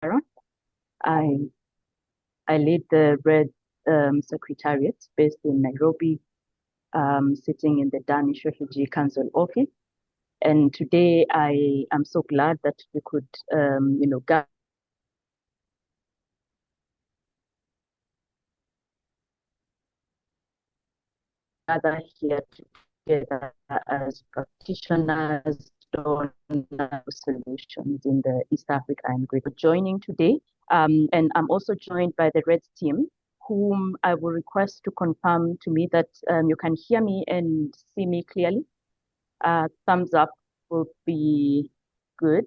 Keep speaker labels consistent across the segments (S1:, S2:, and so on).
S1: I I lead the Red Secretariat based in Nairobi, sitting in the Danish Refugee Council office. And today I am so glad that we could, gather here together as practitioners on solutions in the East Africa and Greek joining today. And I'm also joined by the Reds team, whom I will request to confirm to me that you can hear me and see me clearly. Thumbs up will be good.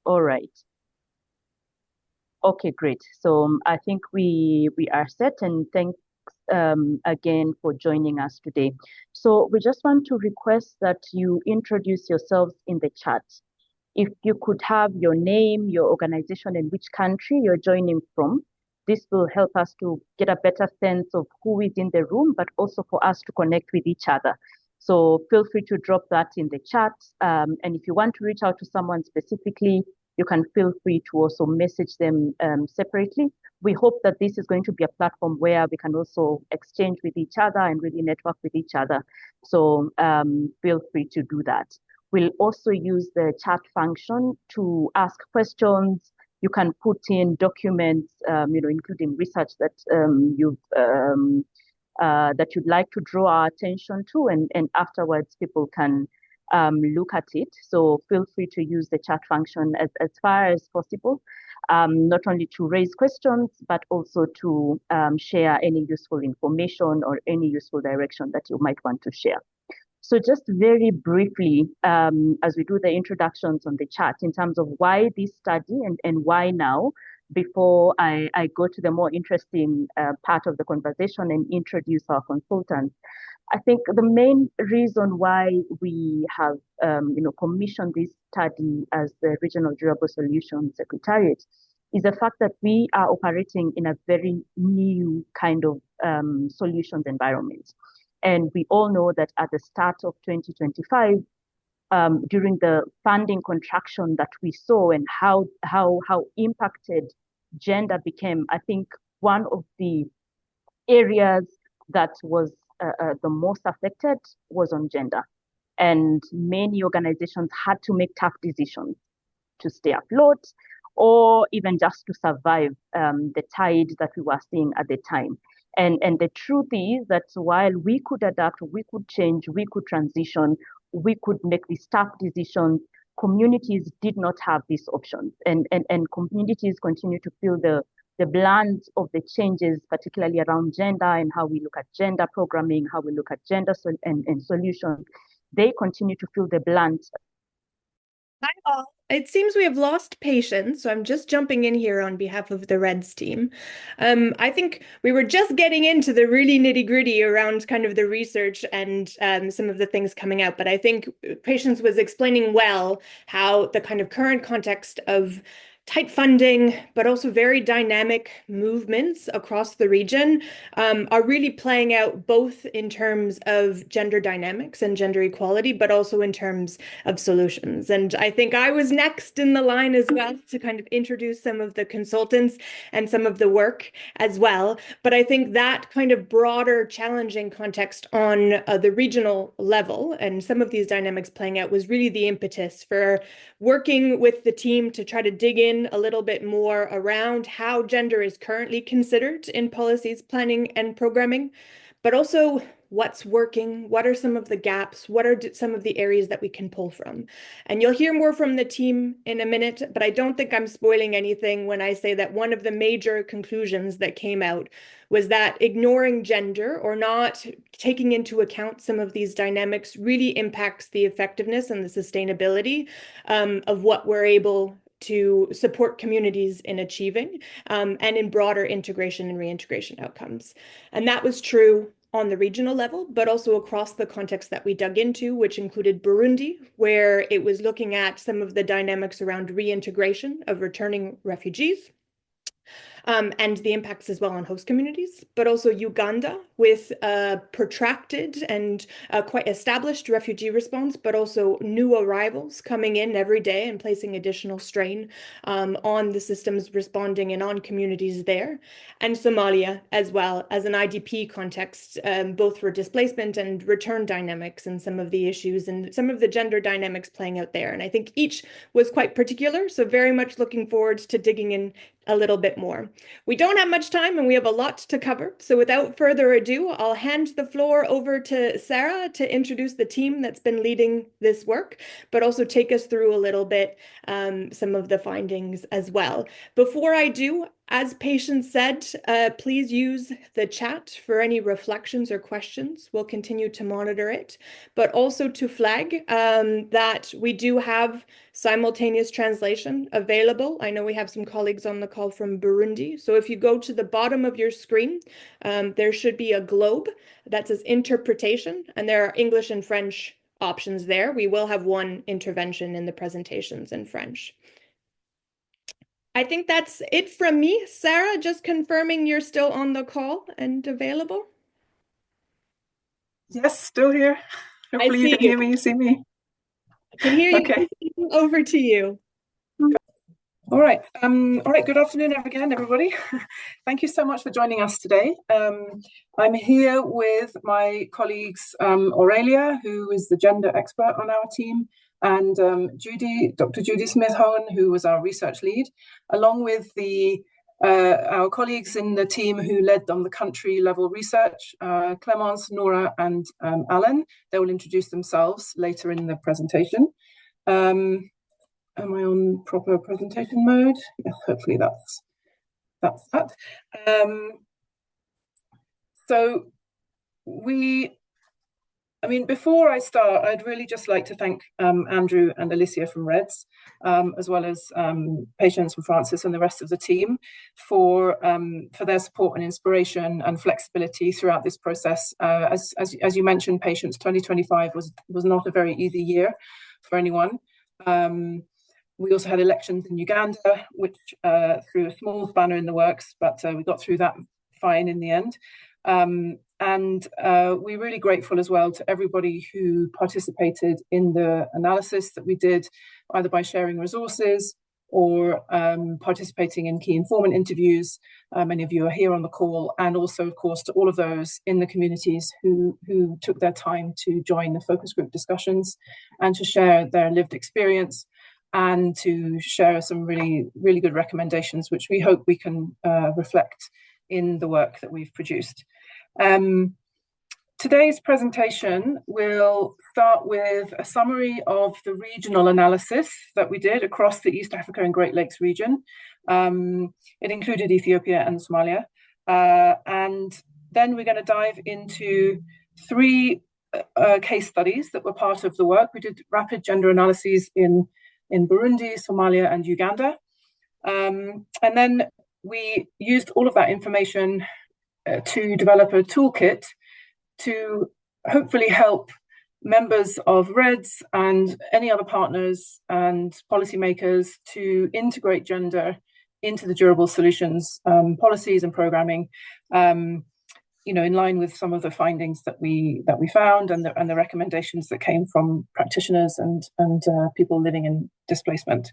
S1: All right. Okay, great. So I think we are set, and thanks again for joining us today. So we just want to request that you introduce yourselves in the chat. If you could have your name, your organization, and which country you're joining from, this will help us to get a better sense of who is in the room, but also for us to connect with each other. So feel free to drop that in the chat. And if you want to reach out to someone specifically, you can feel free to also message them separately. We hope that this is going to be a platform where we can also exchange with each other and really network with each other. So feel free to do that. We'll also use the chat function to ask questions. You can put in documents, including research that that you'd like to draw our attention to, and afterwards people can look at it. So feel free to use the chat function as far as possible, not only to raise questions, but also to share any useful information or any useful direction that you might want to share. So just very briefly, as we do the introductions on the chat in terms of why this study and why now, before I go to the more interesting part of the conversation and introduce our consultants. I think the main reason why we have, commissioned this study as the Regional Durable Solutions Secretariat is the fact that we are operating in a very new kind of solutions environment. And we all know that at the start of 2025, during the funding contraction that we saw and how impacted gender became, I think one of the areas that was the most affected was on gender. And many organizations had to make tough decisions to stay afloat or even just to survive the tide that we were seeing at the time. And the truth is that while we could adapt, we could change, we could transition, we could make these tough decisions, communities did not have these options. And communities continue to feel the brunt of the changes, particularly around gender and how we look at gender programming, how we look at gender and solutions. They continue to feel the brunt.
S2: Hi all. It seems we have lost patience, so I'm just jumping in here on behalf of the Reds team. I think we were just getting into the really nitty-gritty around kind of the research and some of the things coming out, but I think Patience was explaining well how the kind of current context of tight funding, but also very dynamic movements across the region are really playing out both in terms of gender dynamics and gender equality, but also in terms of solutions. And I think I was next in the line as well to kind of introduce some of the consultants and some of the work as well. But I think that kind of broader challenging context on the regional level and some of these dynamics playing out was really the impetus for working with the team to try to dig in a little bit more around how gender is currently considered in policies, planning, and programming, but also what's working, what are some of the gaps, what are some of the areas that we can pull from. And you'll hear more from the team in a minute, but I don't think I'm spoiling anything when I say that one of the major conclusions that came out was that ignoring gender or not taking into account some of these dynamics really impacts the effectiveness and the sustainability of what we're able to support communities in achieving and in broader integration and reintegration outcomes. And that was true on the regional level, but also across the context that we dug into, which included Burundi, where it was looking at some of the dynamics around reintegration of returning refugees. and the impacts as well on host communities, but also Uganda with a protracted and quite established refugee response, but also new arrivals coming in every day and placing additional strain on the systems responding and on communities there. And Somalia as well as an IDP context, both for displacement and return dynamics and some of the issues and some of the gender dynamics playing out there. And I think each was quite particular, so very much looking forward to digging in a little bit more. We don't have much time and we have a lot to cover. So without further ado, I'll hand the floor over to Sarah to introduce the team that's been leading this work, but also take us through a little bit some of the findings as well. Before I do, as Patience said, please use the chat for any reflections or questions. We'll continue to monitor it, but also to flag that we do have simultaneous translation available. I know we have some colleagues on the call from Burundi. So if you go to the bottom of your screen, there should be a globe that says interpretation, and there are English and French options there. We will have one intervention in the presentations in French. I think that's it from me. Sarah, just confirming you're still on the call and available.
S3: Yes, still here. Hopefully you can hear me, you see me.
S2: I can hear you.
S3: Okay.
S2: Over to you.
S3: All right. Good afternoon again, everybody. Thank you so much for joining us today. I'm here with my colleagues Aurelia, who is the gender expert on our team, and Dr. Judy Smith-Hohen, who was our research lead, along with our colleagues in the team who led on the country level research, Clemence, Nora, and Alan. They will introduce themselves later in the presentation. Am I on proper presentation mode? Yes, hopefully that's that. Before I start, I'd really just like to thank Andrew and Alicia from REDS, as well as Patience and Francis and the rest of the team for their support and inspiration and flexibility throughout this process. As you mentioned, Patience, 2025 was not a very easy year for anyone. We also had elections in Uganda, which threw a small spanner in the works, but we got through that fine in the end. We're really grateful as well to everybody who participated in the analysis that we did, either by sharing resources or participating in key informant interviews. Many of you are here on the call, and also, of course, to all of those in the communities who took their time to join the focus group discussions and to share their lived experience and to share some really, really good recommendations, which we hope we can reflect in the work that we've produced. Today's presentation will start with a summary of the regional analysis that we did across the East Africa and Great Lakes region. It included Ethiopia and Somalia. And then we're going to dive into three case studies that were part of the work. We did rapid gender analyses in Burundi, Somalia, and Uganda. And then we used all of that information to develop a toolkit to hopefully help members of REDS and any other partners and policymakers to integrate gender into the durable solutions policies and programming, in line with some of the findings that we found and the recommendations that came from practitioners and people living in displacement.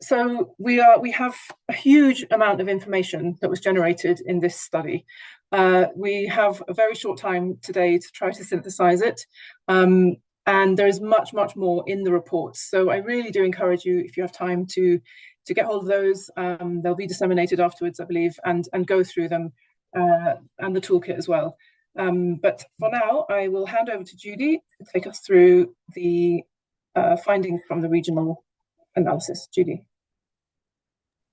S3: So we have a huge amount of information that was generated in this study. We have a very short time today to try to synthesize it. And there is much, much more in the reports. So I really do encourage you, if you have time, to get hold of those. They'll be disseminated afterwards, I believe, and go through them and the toolkit as well. But for now, I will hand over to Judy to take us through the findings from the regional analysis. Judy.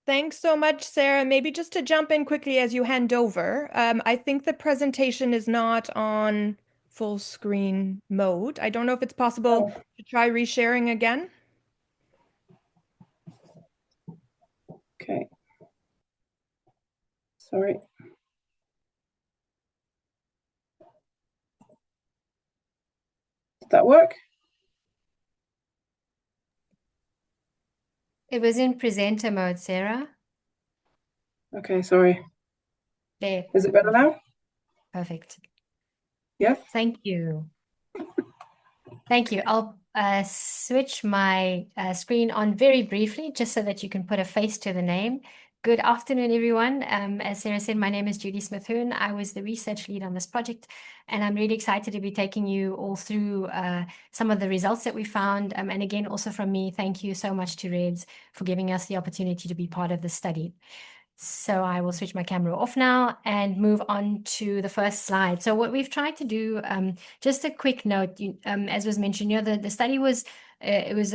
S2: Thanks so much, Sarah. Maybe just to jump in quickly as you hand over, I think the presentation is not on full screen mode. I don't know if it's possible to try resharing again.
S3: Okay. Sorry. Did that work?
S4: It was in presenter mode, Sarah.
S3: Okay, sorry.
S2: There.
S3: Is it better now?
S2: Perfect.
S3: Yes.
S2: Thank you. Thank you. I'll switch my screen on very briefly, just so that you can put a face to the name. Good afternoon, everyone. As Sarah said, my name is Judy Smith-Hoon. I was the research lead on this project, and I'm really excited to be taking you all through some of the results that we found. And again, also from me, thank you so much to REDS for giving us the opportunity to be part of the study. So I will switch my camera off now and move on to the first slide. So what we've tried to do, just a quick note, as was mentioned, the study was, it was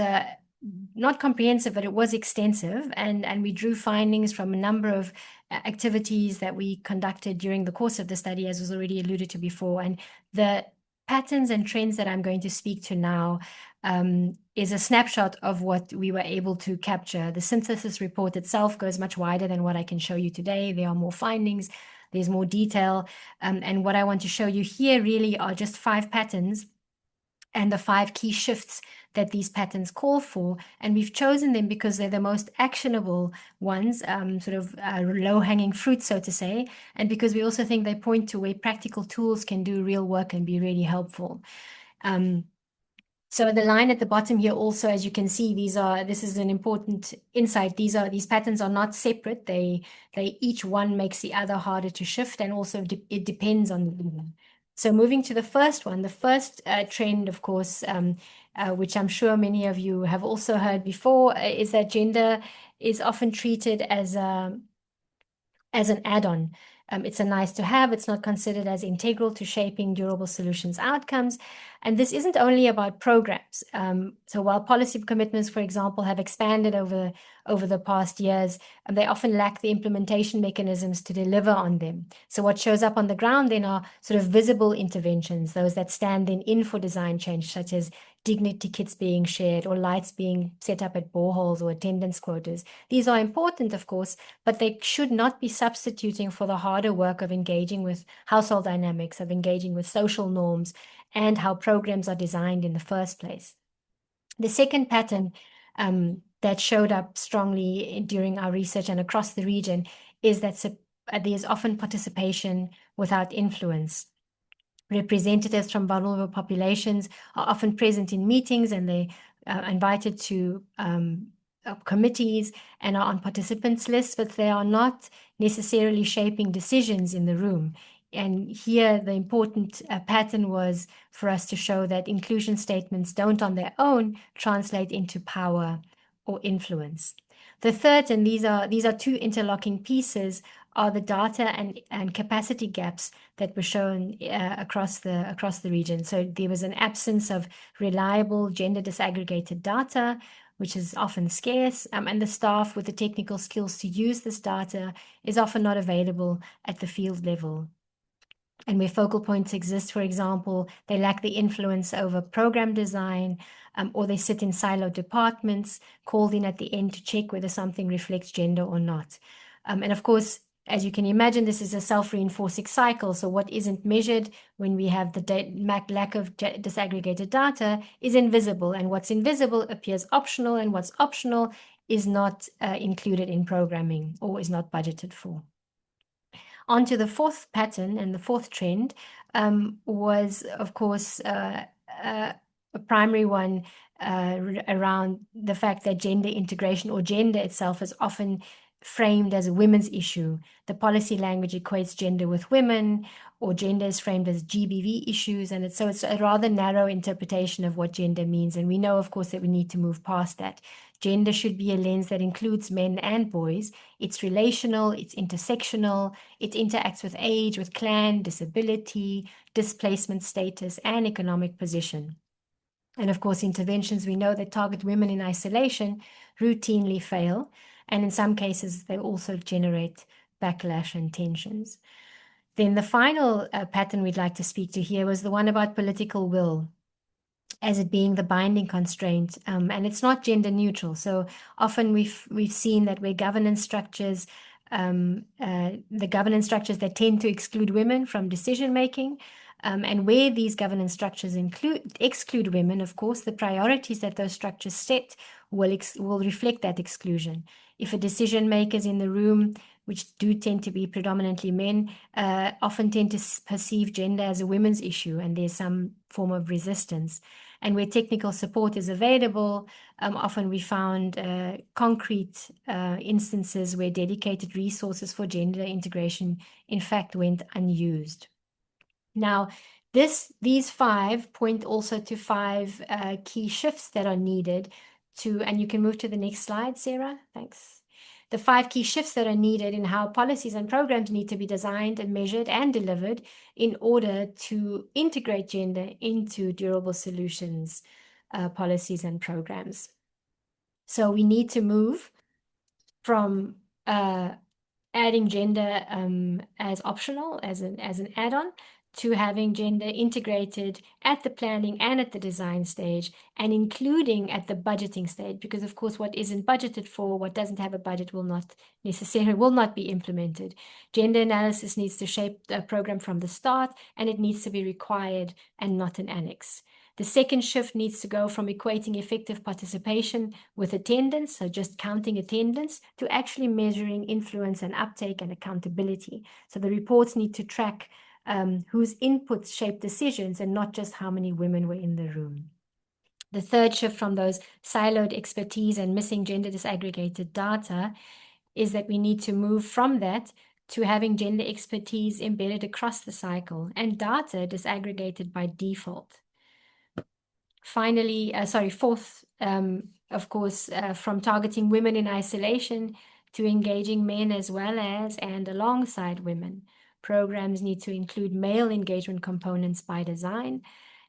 S2: not comprehensive, but it was extensive, and we drew findings from a number of activities that we conducted during the course of the study, as was already alluded to before. And the patterns and trends that I'm going to speak to now is a snapshot of what we were able to capture. The synthesis report itself goes much wider than what I can show you today. There are more findings, there's more detail. And what I want to show you here really are just 5 patterns and the 5 key shifts that these patterns call for. And we've chosen them because they're the most actionable ones, sort of low-hanging fruit, so to say, and because we also think they point to where practical tools can do real work and be really helpful. So the line at the bottom here also, as you can see, this is an important insight. These patterns are not separate. They each one makes the other harder to shift, and also it depends on the leader. So moving to the first one, the first trend, of course, which I'm sure many of you have also heard before, is that gender is often treated as an add-on. It's a nice to have. It's not considered as integral to shaping durable solutions outcomes. And this isn't only about programs. So while policy commitments, for example, have expanded over the past years, they often lack the implementation mechanisms to deliver on them. So what shows up on the ground then are sort of visible interventions, those that stand then in for design change, such as dignity kits being shared or lights being set up at boreholes or attendance quotas. These are important, of course, but they should not be substituting for the harder work of engaging with household dynamics, of engaging with social norms, and how programs are designed in the first place. The second pattern that showed up strongly during our research and across the region is that there's often participation without influence. Representatives from vulnerable populations are often present in meetings, and they are invited to committees and are on participants lists, but they are not necessarily shaping decisions in the room. And here the important pattern was for us to show that inclusion statements don't on their own translate into power or influence. The third, and these are 2 interlocking pieces, are the data and capacity gaps that were shown across the region. So there was an absence of reliable gender disaggregated data, which is often scarce, and the staff with the technical skills to use this data is often not available at the field level. And where focal points exist, for example, they lack the influence over program design, or they sit in siloed departments, called in at the end to check whether something reflects gender or not. And of course, as you can imagine, this is a self-reinforcing cycle. So what isn't measured when we have the lack of disaggregated data is invisible, and what's invisible appears optional, and what's optional is not included in programming or is not budgeted for. On to the fourth pattern, and the fourth trend was, of course, a primary one around the fact that gender integration, or gender itself, is often framed as a women's issue. The policy language equates gender with women, or gender is framed as GBV issues, and it's a rather narrow interpretation of what gender means. And we know, of course, that we need to move past that. Gender should be a lens that includes men and boys. It's relational, it's intersectional, it interacts with age, with clan, disability, displacement status, and economic position. And of course, interventions we know that target women in isolation routinely fail, and in some cases, they also generate backlash and tensions. Then the final pattern we'd like to speak to here was the one about political will, as it being the binding constraint, and it's not gender neutral. So often we've seen that where governance structures, the governance structures that tend to exclude women from decision making, and where these governance structures exclude women, of course, the priorities that those structures set will reflect that exclusion. If a decision maker is in the room
S4: which do tend to be predominantly men, often tend to perceive gender as a women's issue, and there's some form of resistance. And where technical support is available, often we found concrete instances where dedicated resources for gender integration, in fact, went unused. Now, these 5 point also to 5 key shifts that are needed to, and you can move to the next slide, Sarah, thanks. The 5 key shifts that are needed in how policies and programs need to be designed and measured and delivered in order to integrate gender into durable solutions, policies and programs. So we need to move from adding gender as optional, as an add-on, to having gender integrated at the planning and at the design stage, and including at the budgeting stage, because of course what isn't budgeted for, what doesn't have a budget, will not be implemented. Gender analysis needs to shape the program from the start, and it needs to be required and not an annex. The second shift needs to go from equating effective participation with attendance, so just counting attendance, to actually measuring influence and uptake and accountability. So the reports need to track whose inputs shape decisions and not just how many women were in the room. The third shift from those siloed expertise and missing gender disaggregated data is that we need to move from that to having gender expertise embedded across the cycle and data disaggregated by default. Finally, fourth, of course, from targeting women in isolation to engaging men as well as and alongside women. Programs need to include male engagement components by design,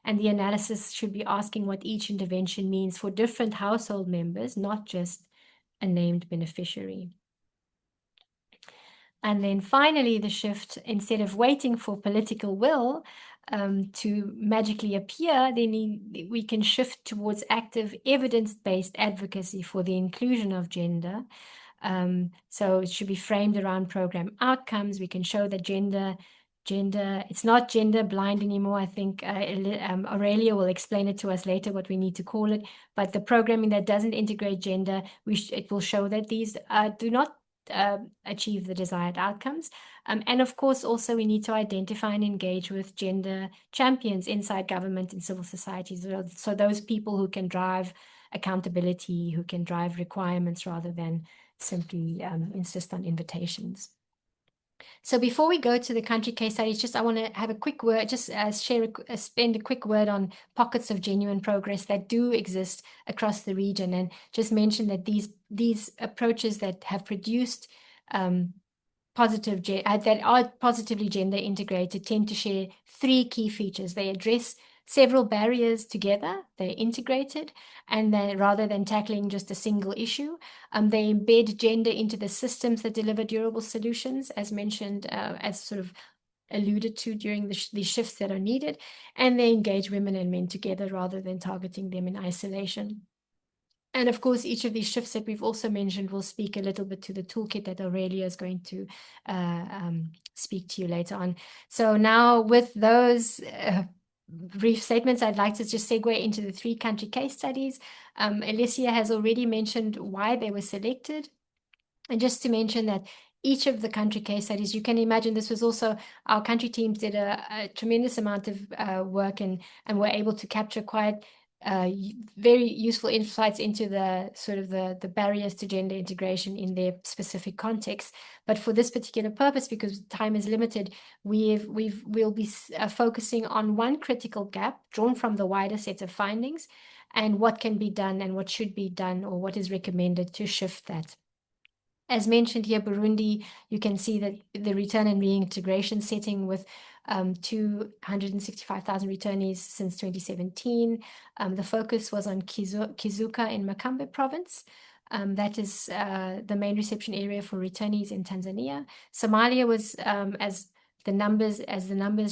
S4: and the analysis should be asking what each intervention means for different household members, not just a named beneficiary. And then finally, the shift, instead of waiting for political will to magically appear, then we can shift towards active evidence-based advocacy for the inclusion of gender. So it should be framed around program outcomes. We can show that gender, it's not gender blind anymore. I think Aurelia will explain it to us later what we need to call it. But the programming that doesn't integrate gender, it will show that these do not achieve the desired outcomes. And of course, also we need to identify and engage with gender champions inside government and civil society. So those people who can drive accountability, who can drive requirements rather than simply insist on invitations. So before we go to the country case studies, I want to have a quick word, spend a quick word on pockets of genuine progress that do exist across the region, and just mention that these approaches that have produced that are positively gender integrated tend to share 3 key features. They address several barriers together, they're integrated, and then rather than tackling just a single issue, they embed gender into the systems that deliver durable solutions, as mentioned, as sort of alluded to during the shifts that are needed, and they engage women and men together rather than targeting them in isolation. And of course, each of these shifts that we've also mentioned will speak a little bit to the toolkit that Aurelia is going to speak to you later on. So now with those brief statements, I'd like to just segue into the 3 country case studies. Alicia has already mentioned why they were selected. And just to mention that each of the country case studies, you can imagine this was also, our country teams did a tremendous amount of work and were able to capture quite very useful insights into the sort of the barriers to gender integration in their specific context. But for this particular purpose, because time is limited, we'll be focusing on one critical gap drawn from the wider set of findings and what can be done and what should be done or what is recommended to shift that. As mentioned here, Burundi, you can see that the return and reintegration setting with 265,000 returnees since 2017. The focus was on Kizuka in Makambe province. That is the main reception area for returnees in Tanzania. Somalia was, as the numbers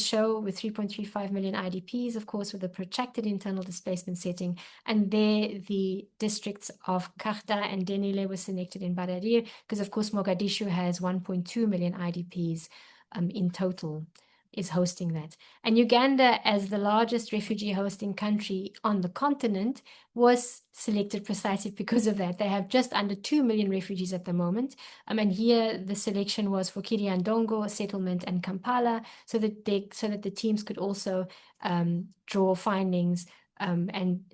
S4: show, with 3.35 million IDPs, of course, with a protracted internal displacement setting. And there, the districts of Kahta and Denile were selected in Bararir, because, of course, Mogadishu has 1.2 million IDPs in total. is hosting that. And Uganda, as the largest refugee hosting country on the continent, was selected precisely because of that. They have just under 2 million refugees at the moment. And here the selection was for Kiriandongo settlement and Kampala, so that the teams could also draw findings and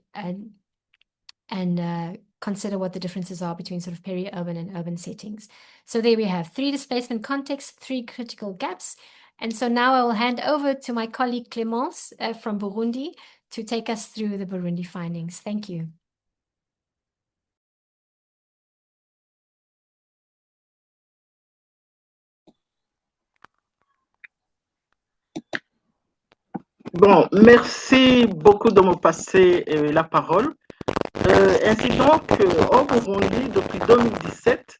S4: consider what the differences are between sort of peri-urban and urban settings. So there we have 3 displacement contexts, 3 critical gaps. And so now I will hand over to my colleague Clémence from Burundi to take us through the Burundi findings. Thank you.
S5: Bon, merci beaucoup de me passer la parole. Ainsi donc, au Burundi, depuis 2017,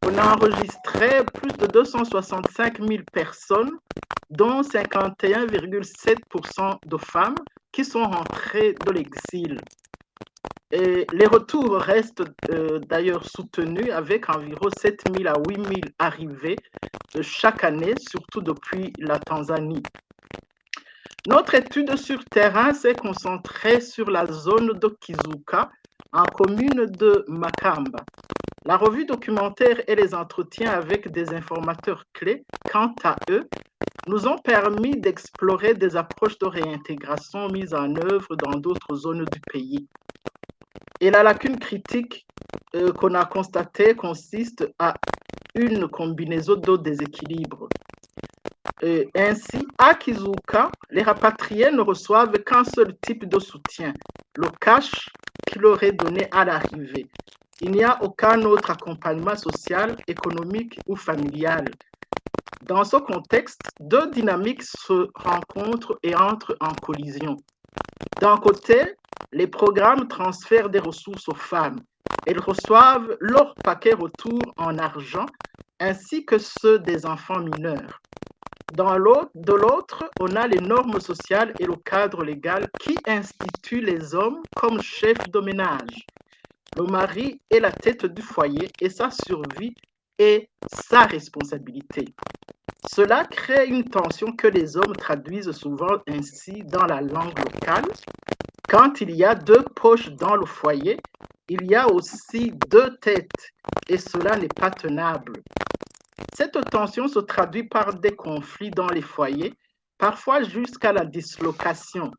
S5: on a enregistré plus de 265 000 personnes, dont 51,7% de femmes qui sont rentrées de l'exil. Et les retours restent d'ailleurs soutenus avec environ 7 000 à 8 000 arrivées chaque année, surtout depuis la Tanzanie. Notre étude sur terrain s'est concentrée sur la zone de Kizuka, en commune de Makamba. La revue documentaire et les entretiens avec des informateurs clés, quant à eux, nous ont permis d'explorer des approches de réintégration mises en œuvre dans d'autres zones du pays. Et la lacune critique qu'on a constatée consiste à une combinaison de déséquilibres. Ainsi, à Kizuka, les rapatriés ne reçoivent qu'un seul type de soutien, le cash qu'ils auraient donné à l'arrivée. Il n'y a aucun autre accompagnement social, économique ou familial. Dans ce contexte, 2 dynamiques se rencontrent et entrent en collision. D'un côté, les programmes transfèrent des ressources aux femmes. Elles reçoivent leur paquet retour en argent, ainsi que ceux des enfants mineurs. De l'autre, on a les normes sociales et le cadre légal qui instituent les hommes comme chefs de ménage. Le mari est la tête du foyer et sa survie est sa responsabilité. Cela crée une tension que les hommes traduisent souvent ainsi dans la langue locale. Quand il y a 2 poches dans le foyer, il y a aussi 2 têtes et cela n'est pas tenable. Cette tension se traduit par des conflits dans les foyers, parfois jusqu'à la dislocation,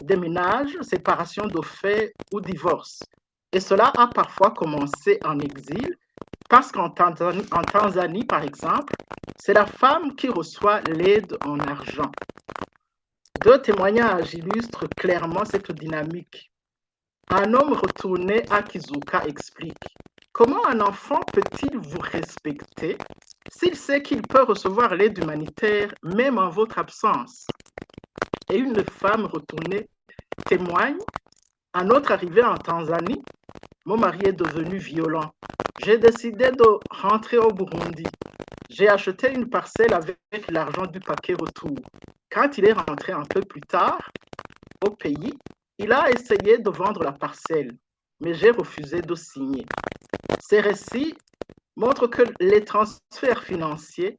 S5: déménage, séparation de fait ou divorce. Et cela a parfois commencé en exil, parce qu'en Tanzanie, par exemple, c'est la femme qui reçoit l'aide en argent. 2 témoignages illustrent clairement cette dynamique. Un homme retourné à Kizuka explique: comment un enfant peut-il vous respecter s'il sait qu'il peut recevoir l'aide humanitaire même en votre absence? Et une femme retournée témoigne: à notre arrivée en Tanzanie, mon mari est devenu violent. J'ai décidé de rentrer au Burundi. J'ai acheté une parcelle avec l'argent du paquet retour. Quand il est rentré un peu plus tard au pays, il a essayé de vendre la parcelle, mais j'ai refusé de signer. Ces récits montrent que les transferts financiers,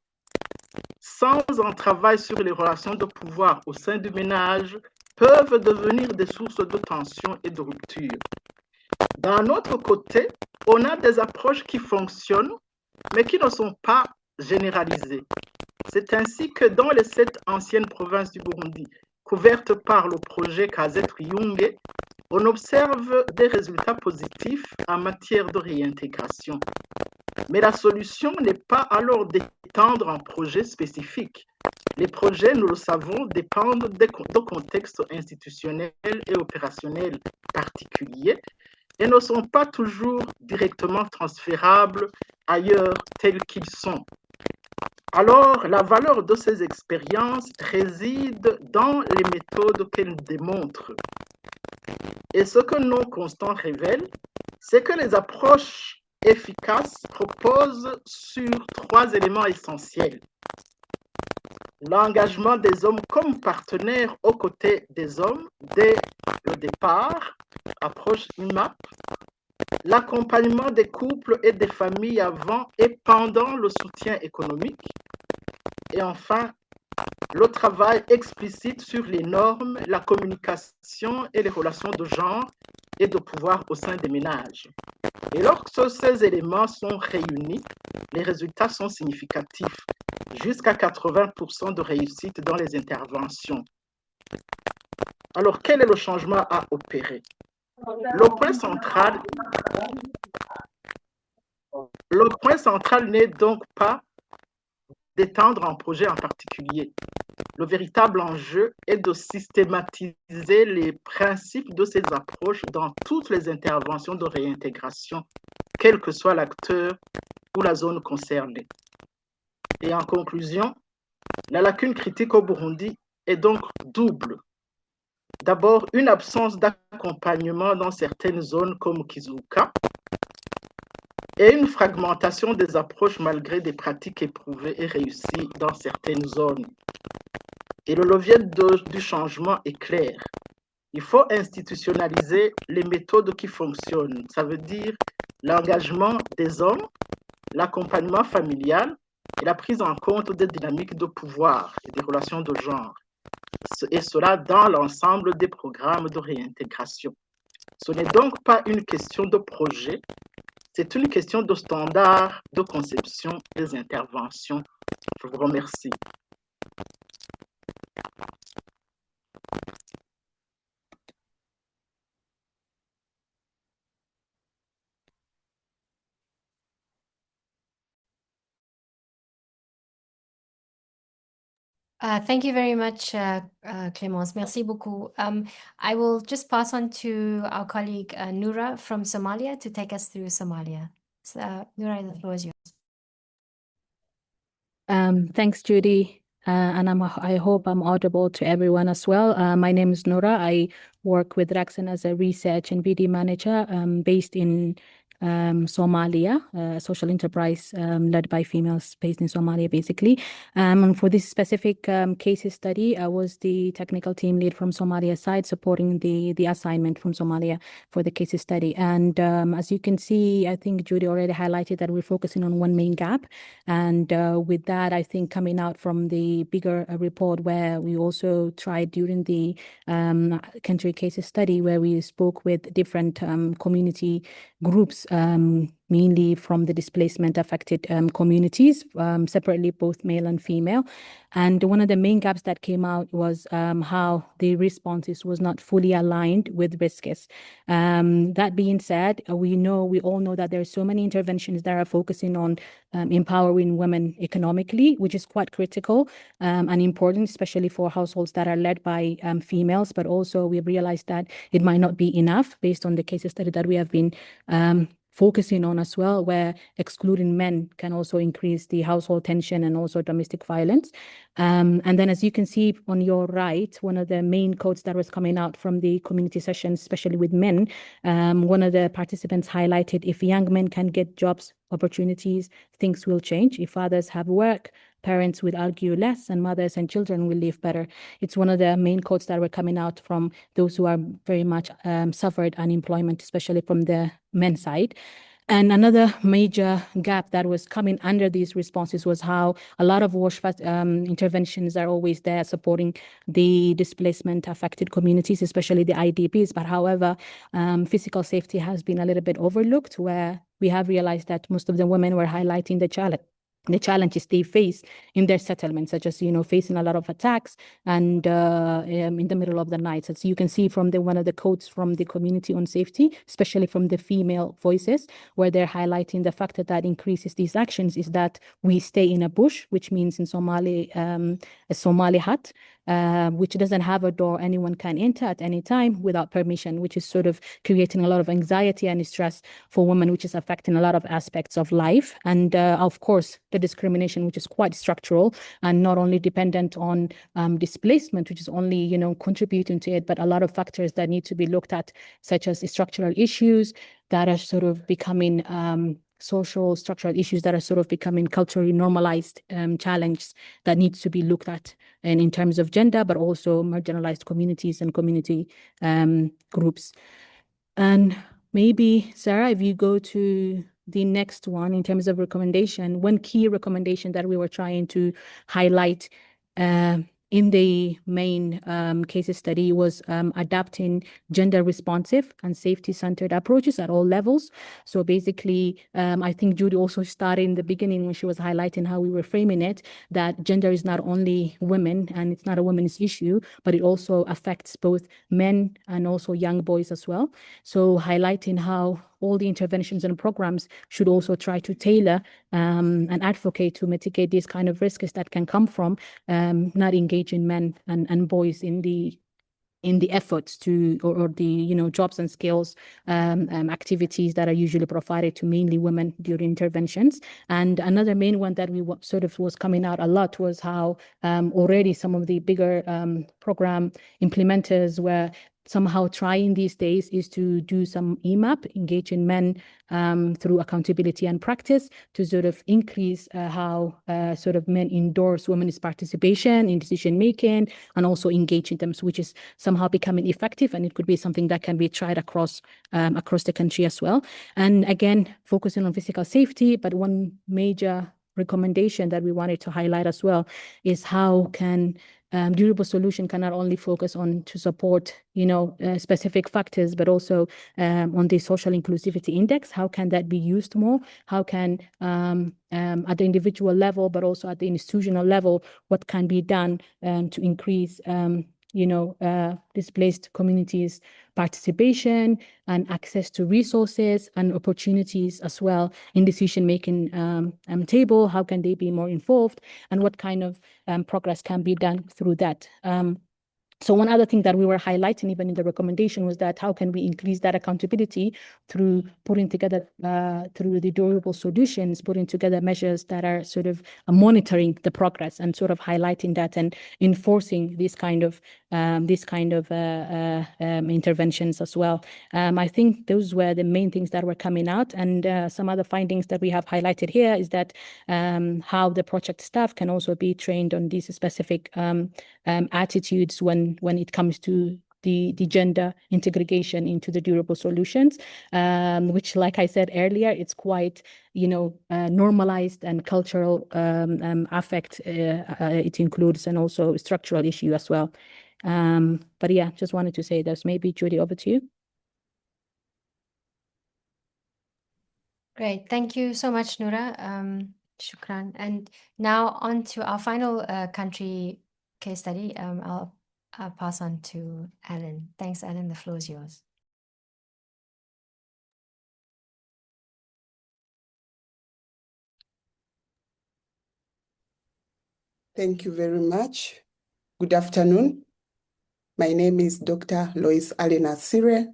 S5: sans un travail sur les relations de pouvoir au sein du ménage, peuvent devenir des sources de tension et de rupture. D'un autre côté, on a des approches qui fonctionnent, mais qui ne sont pas généralisées. C'est ainsi que dans les 7 anciennes provinces du Burundi, couvertes par le projet Kazetriunge, on observe des résultats positifs en matière de réintégration. Mais la solution n'est pas alors d'étendre un projet spécifique. Les projets, nous le savons, dépendent de contextes institutionnels et opérationnels particuliers et ne sont pas toujours directement transférables ailleurs tels qu'ils sont. Alors, la valeur de ces expériences réside dans les méthodes qu'elles démontrent. Et ce que nos constants révèlent, c'est que les approches efficaces reposent sur 3 éléments essentiels. L'engagement des hommes comme partenaires aux côtés des hommes dès le départ, approche IMAP, l'accompagnement des couples et des familles avant et pendant le soutien économique, et enfin, le travail explicite sur les normes, la communication et les relations de genre et de pouvoir au sein des ménages. Et lorsque ces éléments sont réunis, les résultats sont significatifs, jusqu'à 80% de réussite dans les interventions. Alors, quel est le changement à opérer? Le point central n'est donc pas d'étendre un projet en particulier. Le véritable enjeu est de systématiser les principes de ces approches dans toutes les interventions de réintégration, quel que soit l'acteur ou la zone concernée. Et en conclusion, la lacune critique au Burundi est donc double. D'abord, une absence d'accompagnement dans certaines zones comme Kizuka et une fragmentation des approches malgré des pratiques éprouvées et réussies dans certaines zones. Et le levier du changement est clair. Il faut institutionnaliser les méthodes qui fonctionnent. Ça veut dire l'engagement des hommes, l'accompagnement familial et la prise en compte des dynamiques de pouvoir et des relations de genre. Et cela dans l'ensemble des programmes de réintégration. Ce n'est donc pas une question de projet, c'est une question de standard de conception des interventions. Je vous remercie.
S4: Thank you very much, Clémence. Merci beaucoup. I will just pass on to our colleague Noura from Somalia to take us through Somalia. So, Noura, the floor is yours.
S6: Thanks, Judy. And I hope I'm audible to everyone as well. My name is Noura. I work with Raxen as a research and BD manager based in Somalia, a social enterprise led by females based in Somalia, basically. For this specific case study, I was the technical team lead from Somalia side, supporting the assignment from Somalia for the case study. And as you can see, I think Judy already highlighted that we're focusing on one main gap. And with that, I think coming out from the bigger report where we also tried during the country case study, where we spoke with different community groups, mainly from the displacement affected communities, separately both male and female. And one of the main gaps that came out was how the responses was not fully aligned with risks. That being said, we all know that there are so many interventions that are focusing on empowering women economically, which is quite critical and important, especially for households that are led by females. But also we've realized that it might not be enough based on the case study that we have been focusing on as well, where excluding men can also increase the household tension and also domestic violence. And then as you can see on your right, one of the main quotes that was coming out from the community sessions, especially with men, one of the participants highlighted, if young men can get jobs, opportunities, things will change. If fathers have work, parents will argue less, and mothers and children will live better. It's one of the main quotes that were coming out from those who are very much suffered unemployment, especially from the men's side. And another major gap that was coming under these responses was how a lot of WASH interventions are always there supporting the displacement affected communities, especially the IDPs. But however, physical safety has been a little bit overlooked, where we have realized that most of the women were highlighting the challenges they face in their settlements, such as, facing a lot of attacks and in the middle of the night. As you can see from one of the quotes from the community on safety, especially from the female voices, where they're highlighting the factor that increases these actions is that we stay in a bush, which means in Somali, a Somali hut, which doesn't have a door anyone can enter at any time without permission, which is sort of creating a lot of anxiety and stress for women, which is affecting a lot of aspects of life. And of course, the discrimination, which is quite structural and not only dependent on displacement, which is only, contributing to it, but a lot of factors that need to be looked at, such as structural issues that are sort of becoming social structural issues that are sort of becoming culturally normalized challenges that needs to be looked at, and in terms of gender, but also marginalized communities and community groups. And maybe, Sarah, if you go to the next one in terms of recommendation, one key recommendation that we were trying to highlight in the main case study was adapting gender responsive and safety centered approaches at all levels. So basically, I think Judy also started in the beginning when she was highlighting how we were framing it, that gender is not only women and it's not a women's issue, but it also affects both men and also young boys as well. So highlighting how all the interventions and programs should also try to tailor and advocate to mitigate these kind of risks that can come from not engaging men and boys in the efforts to or the jobs and skills activities that are usually provided to mainly women during interventions. And another main one that we sort of was coming out a lot was how already some of the bigger program implementers were somehow trying these days is to do some EMAP, engaging men through accountability and practice to sort of increase how sort of men endorse women's participation in decision making and also engaging them, which is somehow becoming effective, and it could be something that can be tried across the country as well. And again, focusing on physical safety, but one major recommendation that we wanted to highlight as well is how can durable solution can not only focus on to support specific factors, but also on the social inclusivity index. How can that be used more? How can at the individual level, but also at the institutional level, what can be done to increase displaced communities' participation and access to resources and opportunities as well in decision-making table? How can they be more involved, and what kind of progress can be done through that? So one other thing that we were highlighting even in the recommendation was that how can we increase that accountability through putting together, through the durable solutions, putting together measures that are sort of monitoring the progress and sort of highlighting that and enforcing these kind of interventions as well. I think those were the main things that were coming out. And some other findings that we have highlighted here is that how the project staff can also be trained on these specific attitudes when it comes to the gender integration into the durable solutions, which, like I said earlier, it's quite normalized, and cultural affect it includes, and also structural issue as well. But yeah, just wanted to say this. Maybe Judy, over to you.
S4: Great, thank you so much, Noura. Shukran. And now on to our final country case study. I'll pass on to Alan. Thanks, Alan. The floor is yours.
S7: Thank you very much. Good afternoon. My name is Dr. Lois Allen Asire,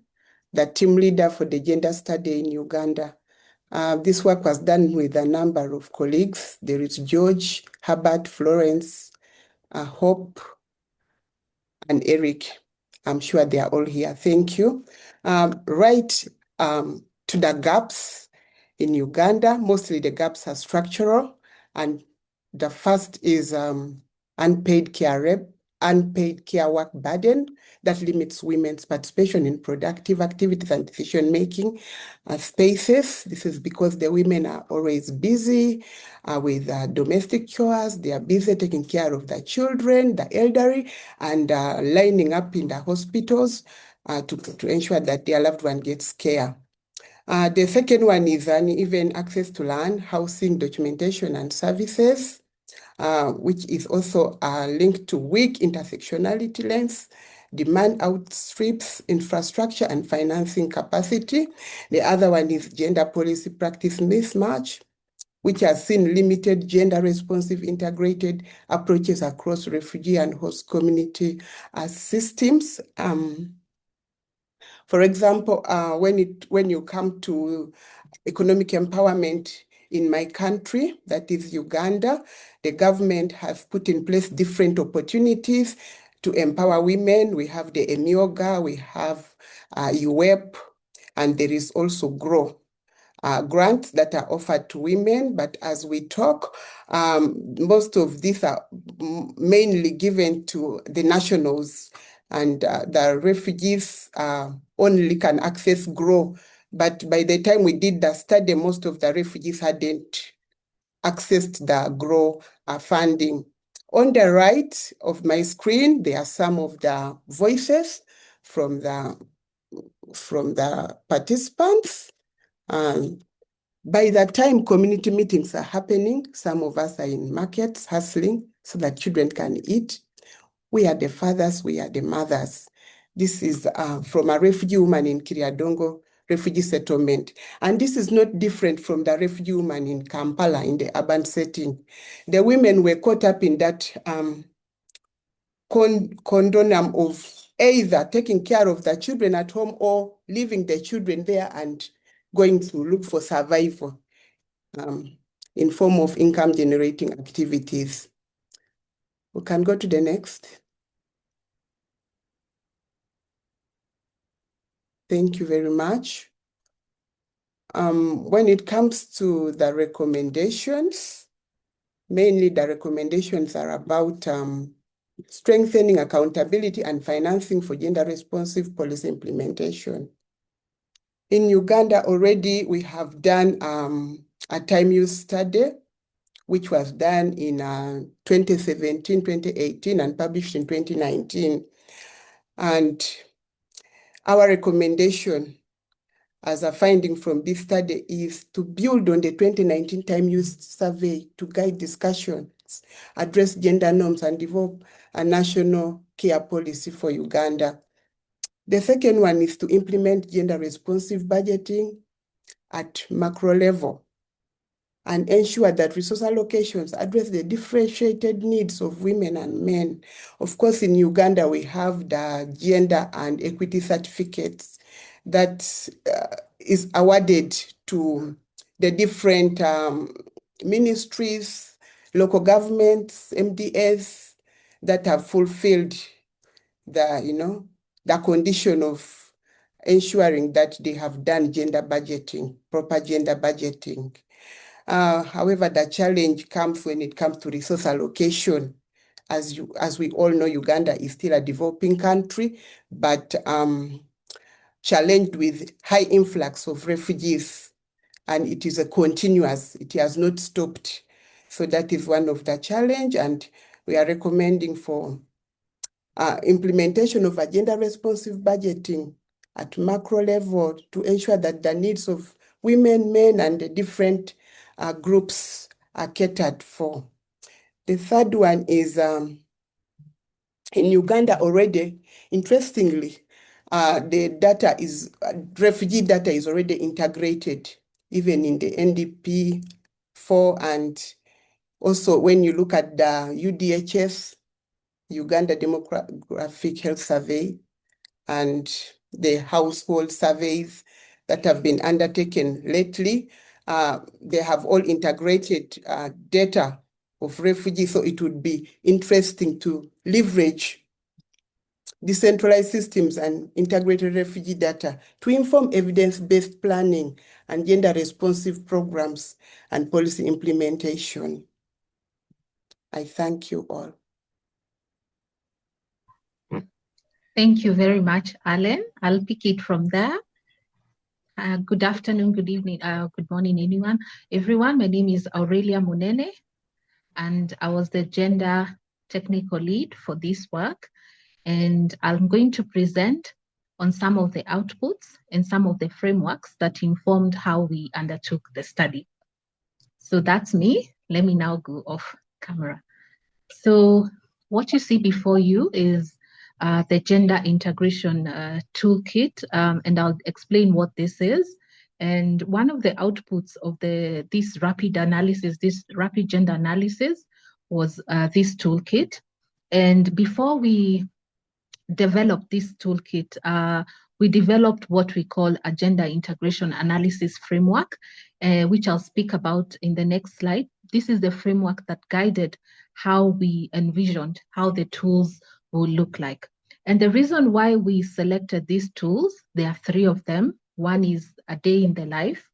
S7: the team leader for the gender study in Uganda. This work was done with a number of colleagues. There is George, Herbert, Florence, Hope, and Eric. I'm sure they are all here. Thank you. Right to the gaps in Uganda, mostly the gaps are structural, and the first is unpaid care work burden that limits women's participation in productive activities and decision-making spaces. This is because the women are always busy with domestic chores. They are busy taking care of the children, the elderly, and lining up in the hospitals to ensure that their loved one gets care. The second one is uneven access to land, housing, documentation, and services, which is also linked to weak intersectionality lengths. Demand outstrips infrastructure and financing capacity. The other one is gender policy practice mismatch, which has seen limited gender-responsive integrated approaches across refugee and host community systems. For example, when you come to economic empowerment in my country, that is Uganda, the government has put in place different opportunities to empower women. We have the EMIOGA, we have UWEP, and there is also GROW. Grants that are offered to women, but as we talk, most of these are mainly given to the nationals, and the refugees only can access GROW. But by the time we did the study, most of the refugees hadn't accessed the GROW funding. On the right of my screen, there are some of the voices from the participants. By the time community meetings are happening, some of us are in markets hustling so that children can eat. We are the fathers, we are the mothers. This is from a refugee woman in Kiriadongo refugee settlement. And this is not different from the refugee woman in Kampala in the urban setting. The women were caught up in that condonum of either taking care of the children at home or leaving the children there and going to look for survival in form of income generating activities. We can go to the next. Thank you very much. When it comes to the recommendations, mainly the recommendations are about strengthening accountability and financing for gender-responsive policy implementation. In Uganda already, we have done a time use study, which was done in 2017, 2018, and published in 2019. And our recommendation as a finding from this study is to build on the 2019 time use survey to guide discussions, address gender norms, and develop a national care policy for Uganda. The second one is to implement gender-responsive budgeting at macro level and ensure that resource allocations address the differentiated needs of women and men. Of course, in Uganda, we have the gender and equity certificates that is awarded to the different ministries, local governments, MDS that have fulfilled the condition of ensuring that they have done gender budgeting, proper gender budgeting. However, the challenge comes when it comes to resource allocation. As we all know, Uganda is still a developing country, but challenged with high influx of refugees, and it is a continuous, it has not stopped. So that is one of the challenge, and we are recommending for implementation of a gender-responsive budgeting at macro level to ensure that the needs of women, men, and the different groups are catered for. The third one is in Uganda already, interestingly, the data is, refugee data is already integrated, even in the NDP4, and also when you look at the UDHS, Uganda Demographic Health Survey, and the household surveys that have been undertaken lately, they have all integrated data of refugees. So it would be interesting to leverage decentralized systems and integrated refugee data to inform evidence-based planning and gender-responsive programs and policy implementation. I thank you all.
S8: Thank you very much, Alan. I'll pick it from there. Good afternoon, good evening, good morning, everyone. My name is Aurelia Munene, and I was the gender technical lead for this work. And I'm going to present on some of the outputs and some of the frameworks that informed how we undertook the study. So that's me. Let me now go off camera. So what you see before you is the gender integration toolkit, and I'll explain what this is. And one of the outputs of this rapid analysis, this rapid gender analysis, was this toolkit. And before we developed this toolkit, we developed what we call a gender integration analysis framework, which I'll speak about in the next slide. This is the framework that guided how we envisioned how the tools will look like. And the reason why we selected these tools, there are three of them. One is a day in the life.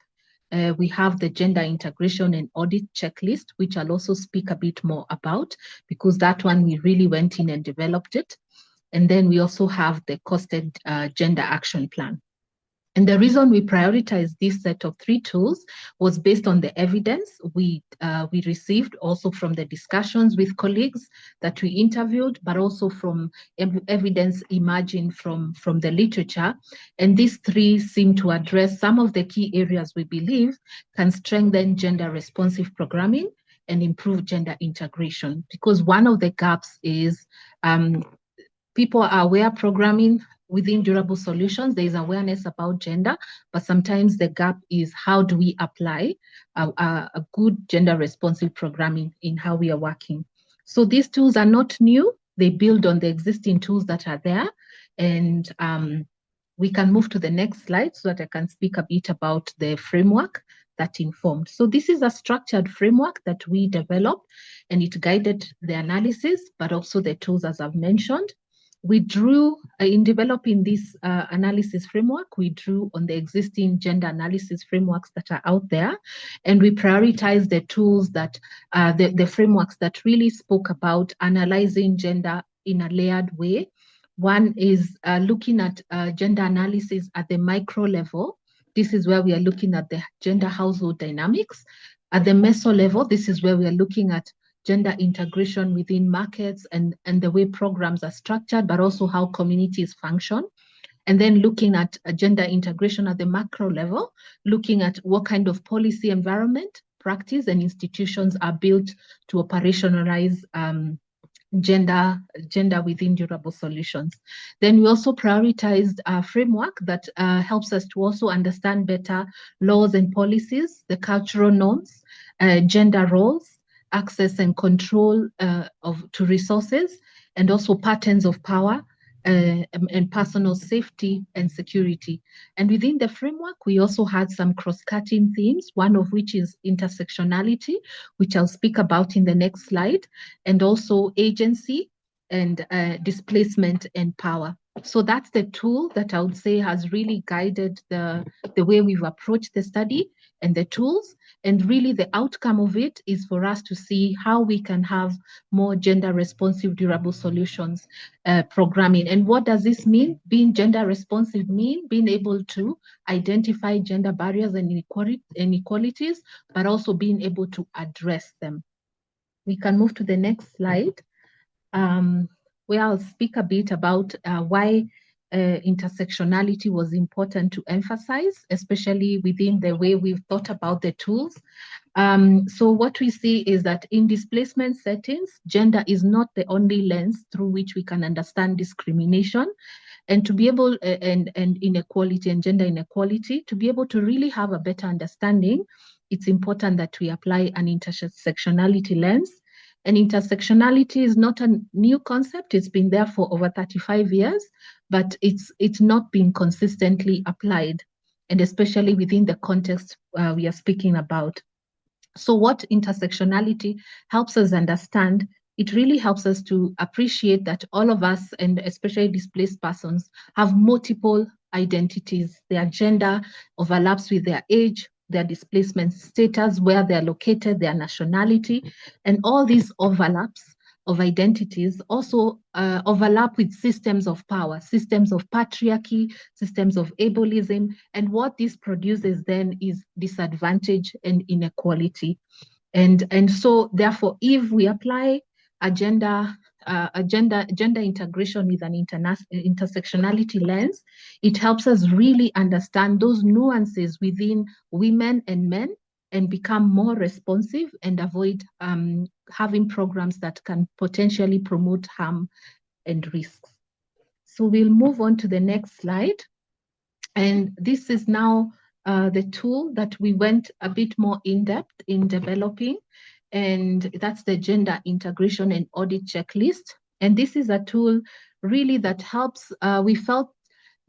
S8: We have the gender integration and audit checklist, which I'll also speak a bit more about, because that one we really went in and developed it. And then we also have the costed gender action plan. And the reason we prioritized this set of 3 tools was based on the evidence we received, also from the discussions with colleagues that we interviewed, but also from evidence emerging from the literature. And these 3 seem to address some of the key areas we believe can strengthen gender responsive programming and improve gender integration. Because one of the gaps is people are aware programming within durable solutions, there is awareness about gender, but sometimes the gap is how do we apply a good gender responsive programming in how we are working. So these tools are not new. They build on the existing tools that are there. And we can move to the next slide so that I can speak a bit about the framework that informed. So this is a structured framework that we developed, and it guided the analysis, but also the tools, as I've mentioned. We drew, in developing this analysis framework, we drew on the existing gender analysis frameworks that are out there, and we prioritized the tools that, the frameworks that really spoke about analyzing gender in a layered way. One is looking at gender analysis at the micro level. This is where we are looking at the gender household dynamics. At the meso level, this is where we are looking at gender integration within markets and the way programs are structured, but also how communities function. And then looking at gender integration at the macro level, looking at what kind of policy environment, practice, and institutions are built to operationalize gender within durable solutions. Then we also prioritized a framework that helps us to also understand better laws and policies, the cultural norms, gender roles, access and control to resources, and also patterns of power and personal safety and security. And within the framework, we also had some cross-cutting themes, one of which is intersectionality, which I'll speak about in the next slide, and also agency and displacement and power. So that's the tool that I would say has really guided the way we've approached the study and the tools. And really the outcome of it is for us to see how we can have more gender responsive durable solutions programming. And what does this mean? Being gender responsive mean being able to identify gender barriers and inequalities, but also being able to address them. We can move to the next slide, where I'll speak a bit about why intersectionality was important to emphasize, especially within the way we've thought about the tools. So what we see is that in displacement settings, gender is not the only lens through which we can understand discrimination. And to be able, and inequality and gender inequality, to be able to really have a better understanding, it's important that we apply an intersectionality lens. And intersectionality is not a new concept. It's been there for over 35 years, but it's not been consistently applied, and especially within the context we are speaking about. So what intersectionality helps us understand, it really helps us to appreciate that all of us, and especially displaced persons, have multiple identities. Their gender overlaps with their age, their displacement status, where they're located, their nationality, and all these overlaps of identities also overlap with systems of power, systems of patriarchy, systems of ableism, and what this produces then is disadvantage and inequality. And so therefore, if we apply gender integration with an intersectionality lens, it helps us really understand those nuances within women and men and become more responsive and avoid having programs that can potentially promote harm and risks. So we'll move on to the next slide. And this is now the tool that we went a bit more in depth in developing, and that's the gender integration and audit checklist. And this is a tool really that helps, we felt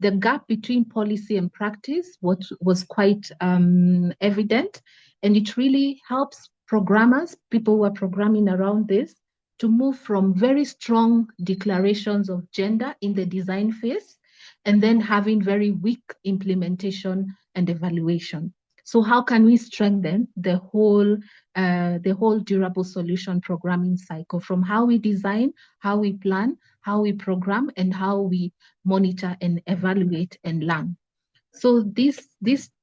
S8: the gap between policy and practice was quite evident, and it really helps programmers, people who are programming around this, to move from very strong declarations of gender in the design phase and then having very weak implementation and evaluation. So how can we strengthen the whole durable solution programming cycle, from how we design, how we plan, how we program, and how we monitor and evaluate and learn? So this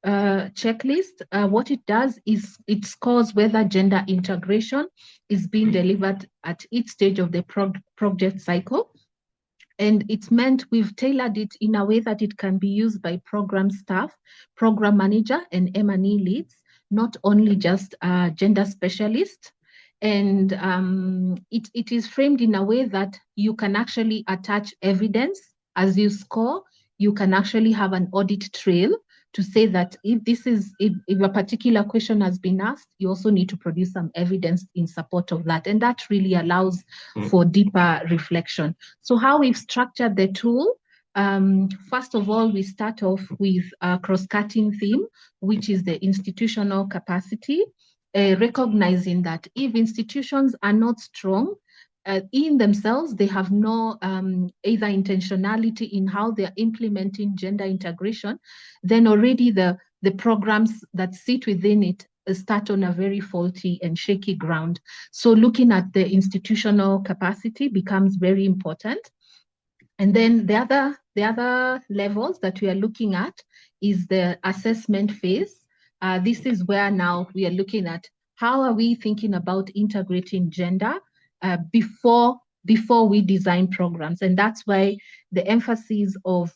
S8: checklist, what it does is it scores whether gender integration is being delivered at each stage of the project cycle. And it's meant, we've tailored it in a way that it can be used by program staff, program manager, and M&E leads, not only just gender specialists. And it is framed in a way that you can actually attach evidence as you score. You can actually have an audit trail to say that if a particular question has been asked, you also need to produce some evidence in support of that. And that really allows for deeper reflection. So how we've structured the tool, first of all, we start off with a cross-cutting theme, which is the institutional capacity, recognizing that if institutions are not strong, in themselves, they have no either intentionality in how they're implementing gender integration, then already the programs that sit within it start on a very faulty and shaky ground. So looking at the institutional capacity becomes very important. And then the other levels that we are looking at is the assessment phase. This is where now we are looking at how are we thinking about integrating gender before we design programs. And that's why the emphasis of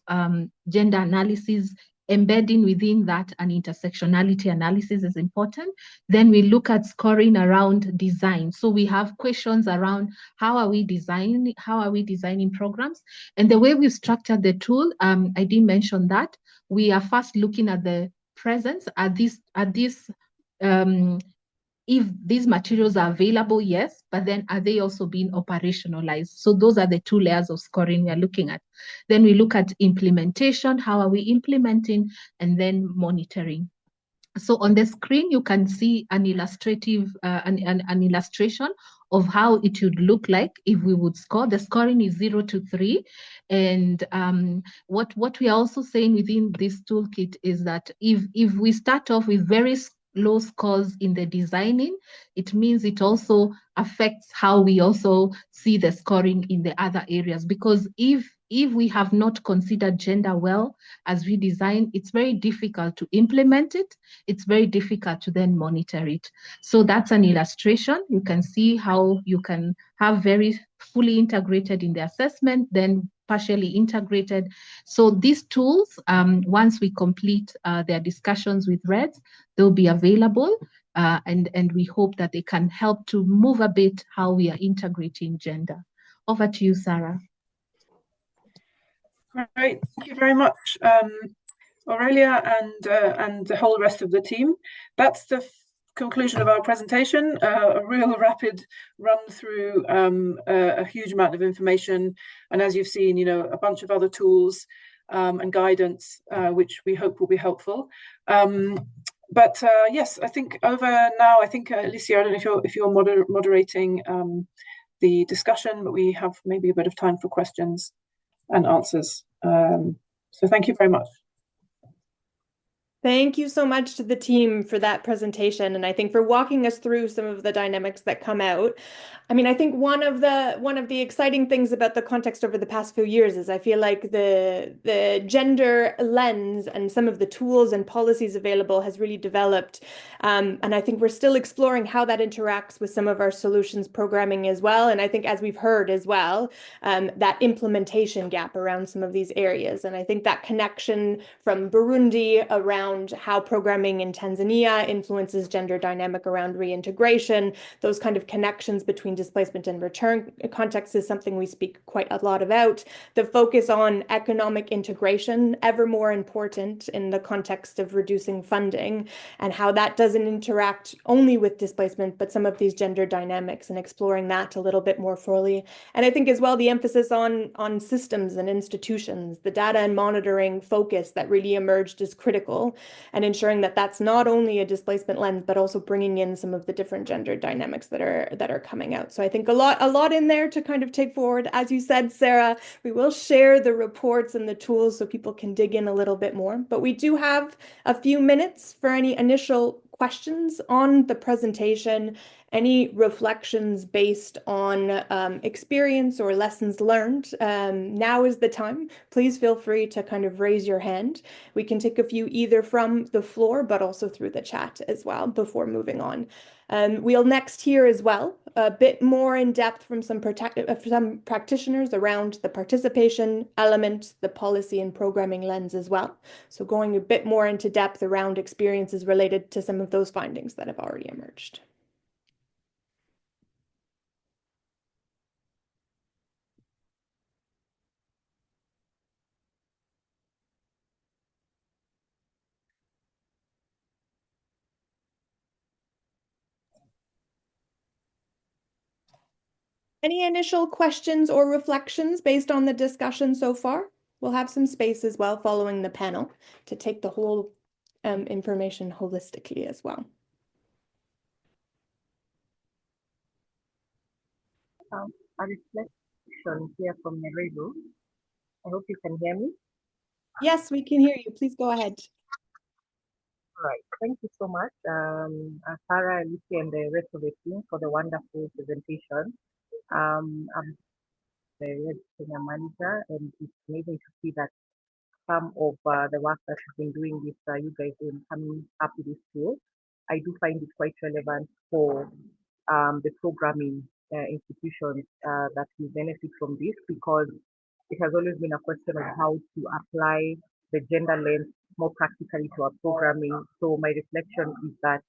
S8: gender analysis, embedding within that an intersectionality analysis is important. Then we look at scoring around design. So we have questions around how are we designing programs? And the way we've structured the tool, I did mention that we are first looking at the presence if these materials are available, yes, but then are they also being operationalized? So those are the two layers of scoring we are looking at. Then we look at implementation, how are we implementing, and then monitoring. So on the screen, you can see an illustrative, an illustration of how it would look like if we would score. The scoring is 0 to 3. And what we are also saying within this toolkit is that if we start off with very low scores in the designing, it means it also affects how we also see the scoring in the other areas. Because if we have not considered gender well as we design, it's very difficult to implement it. It's very difficult to then monitor it. So that's an illustration. You can see how you can have very fully integrated in the assessment, then partially integrated. So these tools, once we complete their discussions with REDS, they'll be available. And we hope that they can help to move a bit how we are integrating gender. Over to you, Sarah.
S3: Great, thank you very much, Aurelia and the whole rest of the team. That's the conclusion of our presentation, a real rapid run through a huge amount of information. And as you've seen, a bunch of other tools and guidance, which we hope will be helpful. But yes, I think over now, I think, Alicia, I don't know if you're moderating the discussion, but we have maybe a bit of time for questions and answers. So thank you very much.
S2: Thank you so much to the team for that presentation, and I think for walking us through some of the dynamics that come out. I mean, I think one of the exciting things about the context over the past few years is I feel like the gender lens and some of the tools and policies available has really developed, and I think we're still exploring how that interacts with some of our solutions programming as well. And I think, as we've heard as well, that implementation gap around some of these areas, and I think that connection from Burundi around how programming in Tanzania influences gender dynamic around reintegration, those kind of connections between displacement and return context is something we speak quite a lot about. The focus on economic integration, ever more important in the context of reducing funding, and how that doesn't interact only with displacement, but some of these gender dynamics, and exploring that a little bit more fully. And I think as well, the emphasis on systems and institutions, the data and monitoring focus that really emerged is critical, and ensuring that that's not only a displacement lens, but also bringing in some of the different gender dynamics that are coming out. So I think a lot in there to kind of take forward. As you said, Sarah, we will share the reports and the tools so people can dig in a little bit more. But we do have a few minutes for any initial questions on the presentation Any reflections based on experience or lessons learned, now is the time. Please feel free to kind of raise your hand. We can take a few either from the floor, but also through the chat as well before moving on. We'll next hear as well a bit more in depth from some practitioners around the participation element, the policy and programming lens as well. So going a bit more into depth around experiences related to some of those findings that have already emerged. Any initial questions or reflections based on the discussion so far? We'll have some space as well following the panel to take the whole information holistically as well.
S9: A reflection here from Meredo. I hope you can hear me.
S2: Yes, we can hear you. Please go ahead.
S9: All right. Thank you so much, Sarah, Alicia, and the rest of the team for the wonderful presentation. I'm the Red Senior Manager, and it's amazing to see that some of the work that you've been doing with you guys in coming up with this tool. I do find it quite relevant for the programming institutions that will benefit from this, because it has always been a question of how to apply the gender lens more practically to our programming. So my reflection is that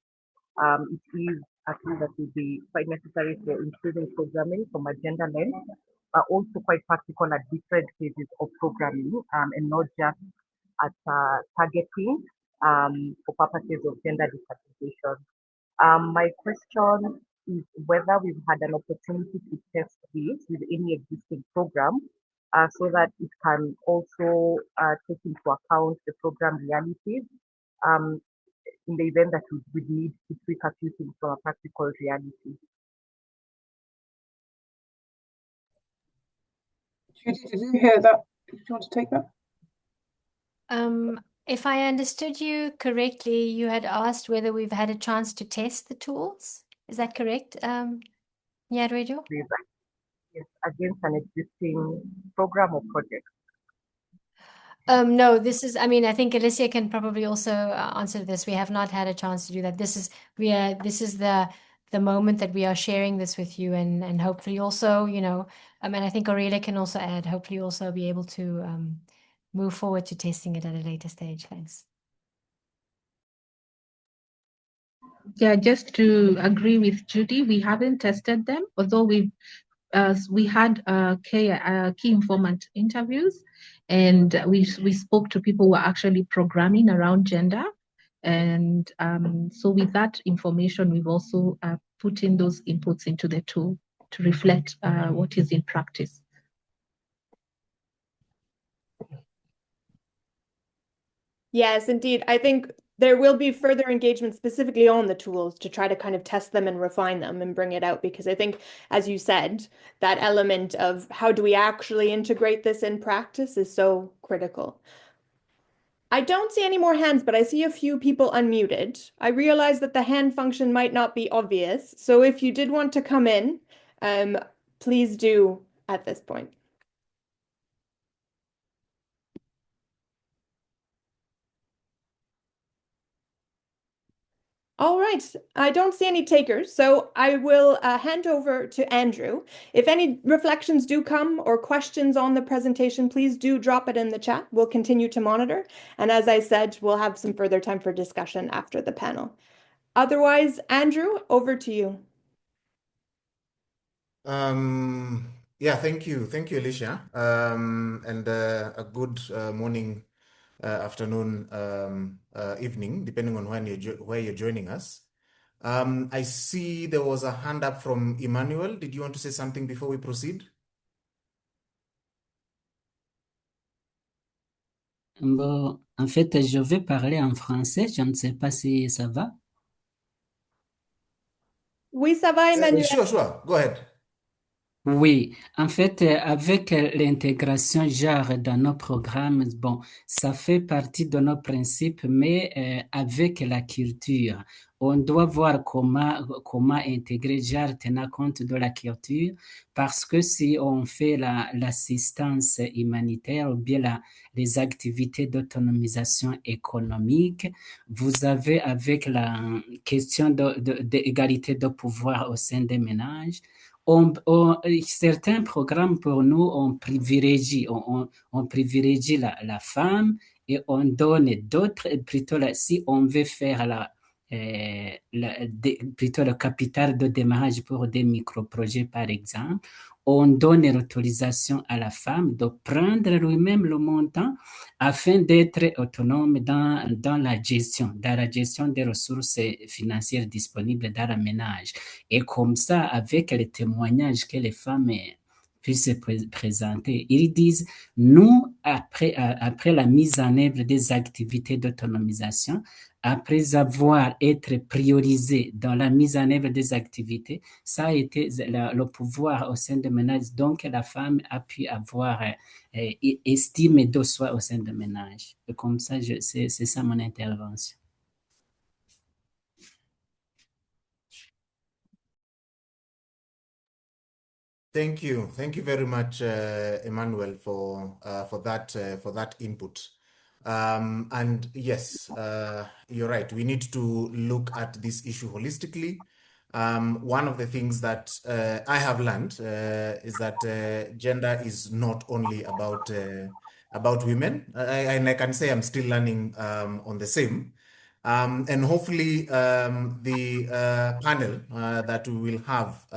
S9: it is a tool that will be quite necessary for improving programming from a gender lens, but also quite practical at different phases of programming, and not just at targeting for purposes of gender disadvantage. My question is whether we've had an opportunity to test this with any existing program, so that it can also take into account the program realities, in the event that we would need to tweak a few things from a practical reality.
S3: Judy, did you hear that? Do you want to take that?
S4: If I understood you correctly, you had asked whether we've had a chance to test the tools. Is that correct, Nyadwejo?
S9: Yes, against an existing program or project.
S4: No, I mean, I think Alicia can probably also answer this. We have not had a chance to do that. This is the moment that we are sharing this with you, and hopefully also, and I think Aurelia can also add, hopefully also be able to move forward to testing it at a later stage. Thanks.
S8: Yeah, just to agree with Judy, we haven't tested them, although we had key informant interviews, and we spoke to people who are actually programming around gender. And so with that information, we've also put in those inputs into the tool to reflect what is in practice.
S2: Yes, indeed. I think there will be further engagement specifically on the tools to try to kind of test them and refine them and bring it out, because I think, as you said, that element of how do we actually integrate this in practice is so critical. I don't see any more hands, but I see a few people unmuted. I realize that the hand function might not be obvious, so if you did want to come in, please do at this point. All right, I don't see any takers, so I will hand over to Andrew. If any reflections do come or questions on the presentation, please do drop it in the chat. We'll continue to monitor. And as I said, we'll have some further time for discussion after the panel. Otherwise, Andrew, over to you.
S10: Yeah, thank you. Thank you, Alicia. And a good morning, afternoon, evening, depending on where you're joining us. I see there was a hand up from Emmanuel. Did you want to say something before we proceed?
S11: Bon, en fait, je vais parler en français. Je ne sais pas si ça va.
S2: Oui, ça va, Emmanuel.
S10: Sure. Go ahead.
S11: Oui, en fait, avec l'intégration genre dans nos programmes, bon, ça fait partie de nos principes, mais avec la culture, on doit voir comment intégrer genre tenant compte de la culture, parce que si on fait l'assistance humanitaire ou bien les activités d'autonomisation économique, vous avez avec la question d'égalité de pouvoir au sein des ménages, certains programmes pour nous, on privilégie la femme et on donne d'autres, plutôt si on veut faire plutôt le capital de démarrage pour des micro-projets, par exemple, on donne l'autorisation à la femme de prendre lui-même le montant afin d'être autonome dans la gestion des ressources financières disponibles dans le ménage. Et comme ça, avec les témoignages que les femmes puissent présenter, ils disent, nous, après la mise en œuvre des activités d'autonomisation, après avoir été priorisé dans la mise en œuvre des activités, ça a été le pouvoir au sein de ménage. Donc, la femme a pu avoir estime de soi au sein de ménage. Et comme ça, c'est ça mon intervention.
S10: Thank you very much, Emmanuel, for that input. And yes, you're right. We need to look at this issue holistically. One of the things that I have learned is that gender is not only about women, and I can say I'm still learning on the same. And hopefully, the panel that we will have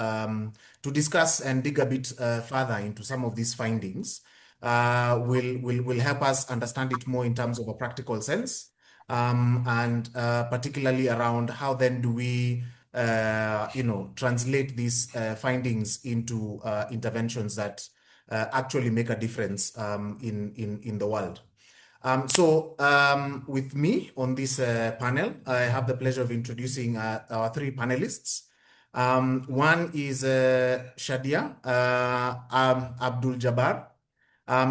S10: to discuss and dig a bit further into some of these findings will help us understand it more in terms of a practical sense, and particularly around how then do we translate these findings into interventions that actually make a difference in the world. With me on this panel, I have the pleasure of introducing our three panelists. One is Shadia Abdul Jabbar.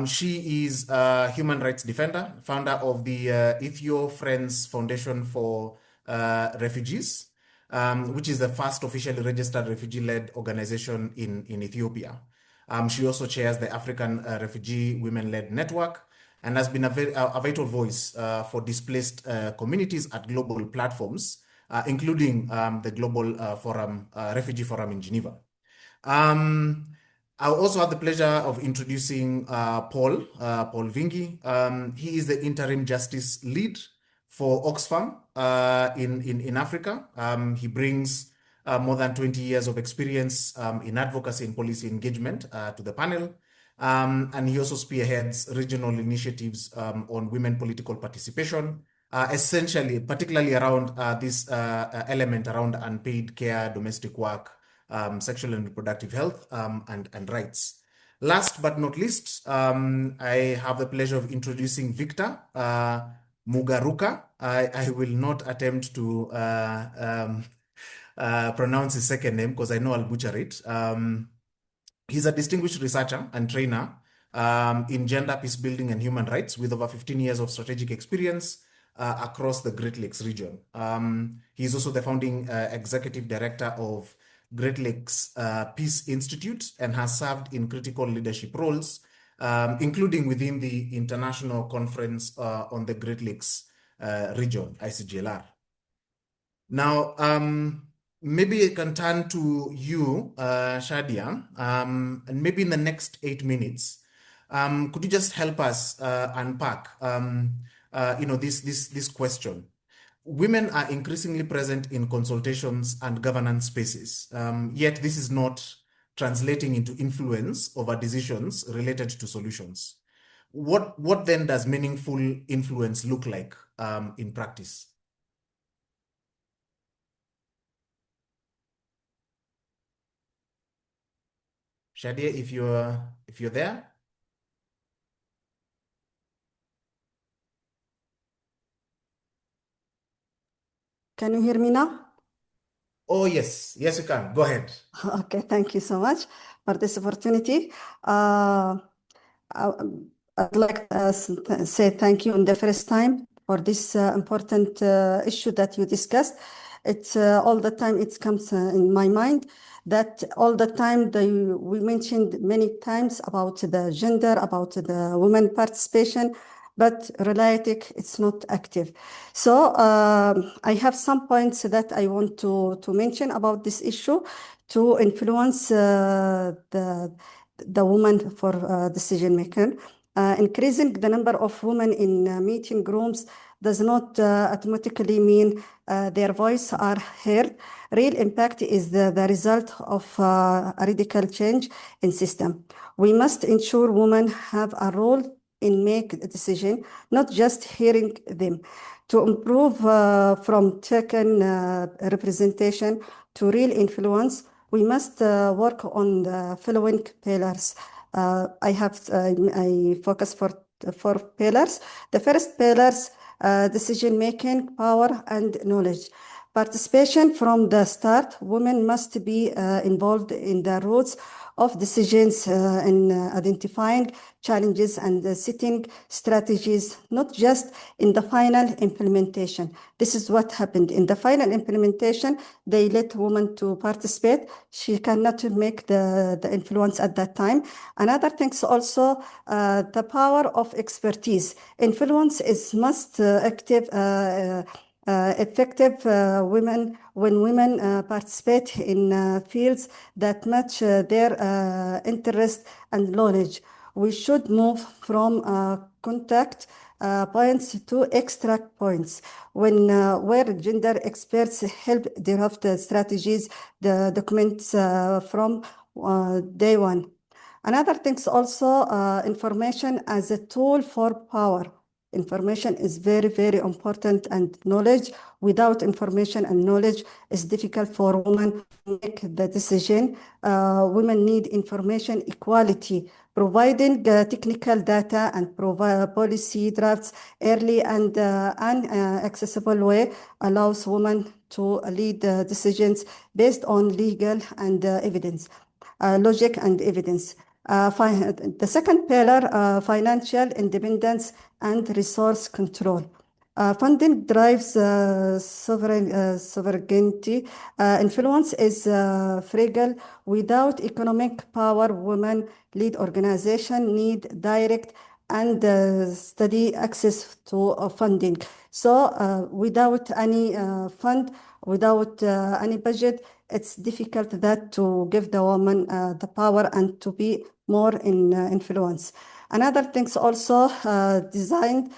S10: She is a human rights defender, founder of the Ethio Friends Foundation for Refugees, which is the first officially registered refugee-led organization in Ethiopia. She also chairs the African Refugee Women-Led Network and has been a vital voice for displaced communities at global platforms, including the Global Refugee Forum in Geneva. I also have the pleasure of introducing Paul Vingi. He is the interim justice lead for Oxfam in Africa. He brings more than 20 years of experience in advocacy and policy engagement to the panel. And he also spearheads regional initiatives on women political participation, essentially, particularly around this element around unpaid care, domestic work, sexual and reproductive health, and rights. Last but not least, I have the pleasure of introducing Victor Mugaruka. I will not attempt to pronounce his second name because I know I'll butcher it. He's a distinguished researcher and trainer in gender, peace building, and human rights with over 15 years of strategic experience across the Great Lakes region. He's also the founding executive director of Great Lakes Peace Institute and has served in critical leadership roles, including within the International Conference on the Great Lakes region, ICGLR. Now, maybe I can turn to you, Shadia, and maybe in the next 8 minutes, could you just help us unpack, this question? Women are increasingly present in consultations and governance spaces, yet this is not translating into influence over decisions related to solutions. What then does meaningful influence look like in practice? Shadia, if you're there.
S12: Can you hear me now?
S10: Oh, yes. Yes, you can. Go ahead.
S12: Okay, thank you so much for this opportunity. I'd like to say thank you in the first time for this important issue that you discussed. It's all the time it comes in my mind that all the time we mentioned many times about the gender, about the women participation, but reality it's not active. So I have some points that I want to mention about this issue to influence the woman for decision maker. Increasing the number of women in meeting rooms does not automatically mean their voice are heard. Real impact is the result of a radical change in system. We must ensure women have a role in make a decision, not just hearing them. To improve from taken representation to real influence, we must work on the following pillars. I focus for 4 pillars. The first pillars, decision making, power, and knowledge. Participation from the start. Women must be involved in the roots of decisions in identifying challenges and setting strategies, not just in the final implementation. This is what happened. In the final implementation, they let women to participate. She cannot make the influence at that time. Another thing is also the power of expertise. Influence is must active effective when women participate in fields that match their interest and knowledge. We should move from contact points to extract points where gender experts help develop the strategies, the documents from day one. Another thing is also information as a tool for power. Information is very, very important, and knowledge. Without information and knowledge, it's difficult for women to make the decision. Women need information equality. Providing technical data and provide policy drafts early and accessible way allows women to lead decisions based on legal and evidence, logic and evidence. The second pillar, financial independence and resource control. Funding drives sovereignty. Influence is fragile. Without economic power, women-led organizations need direct and steady access to funding. So without any fund, without any budget, it's difficult that to give the woman the power and to be more in influence. Another things also deciding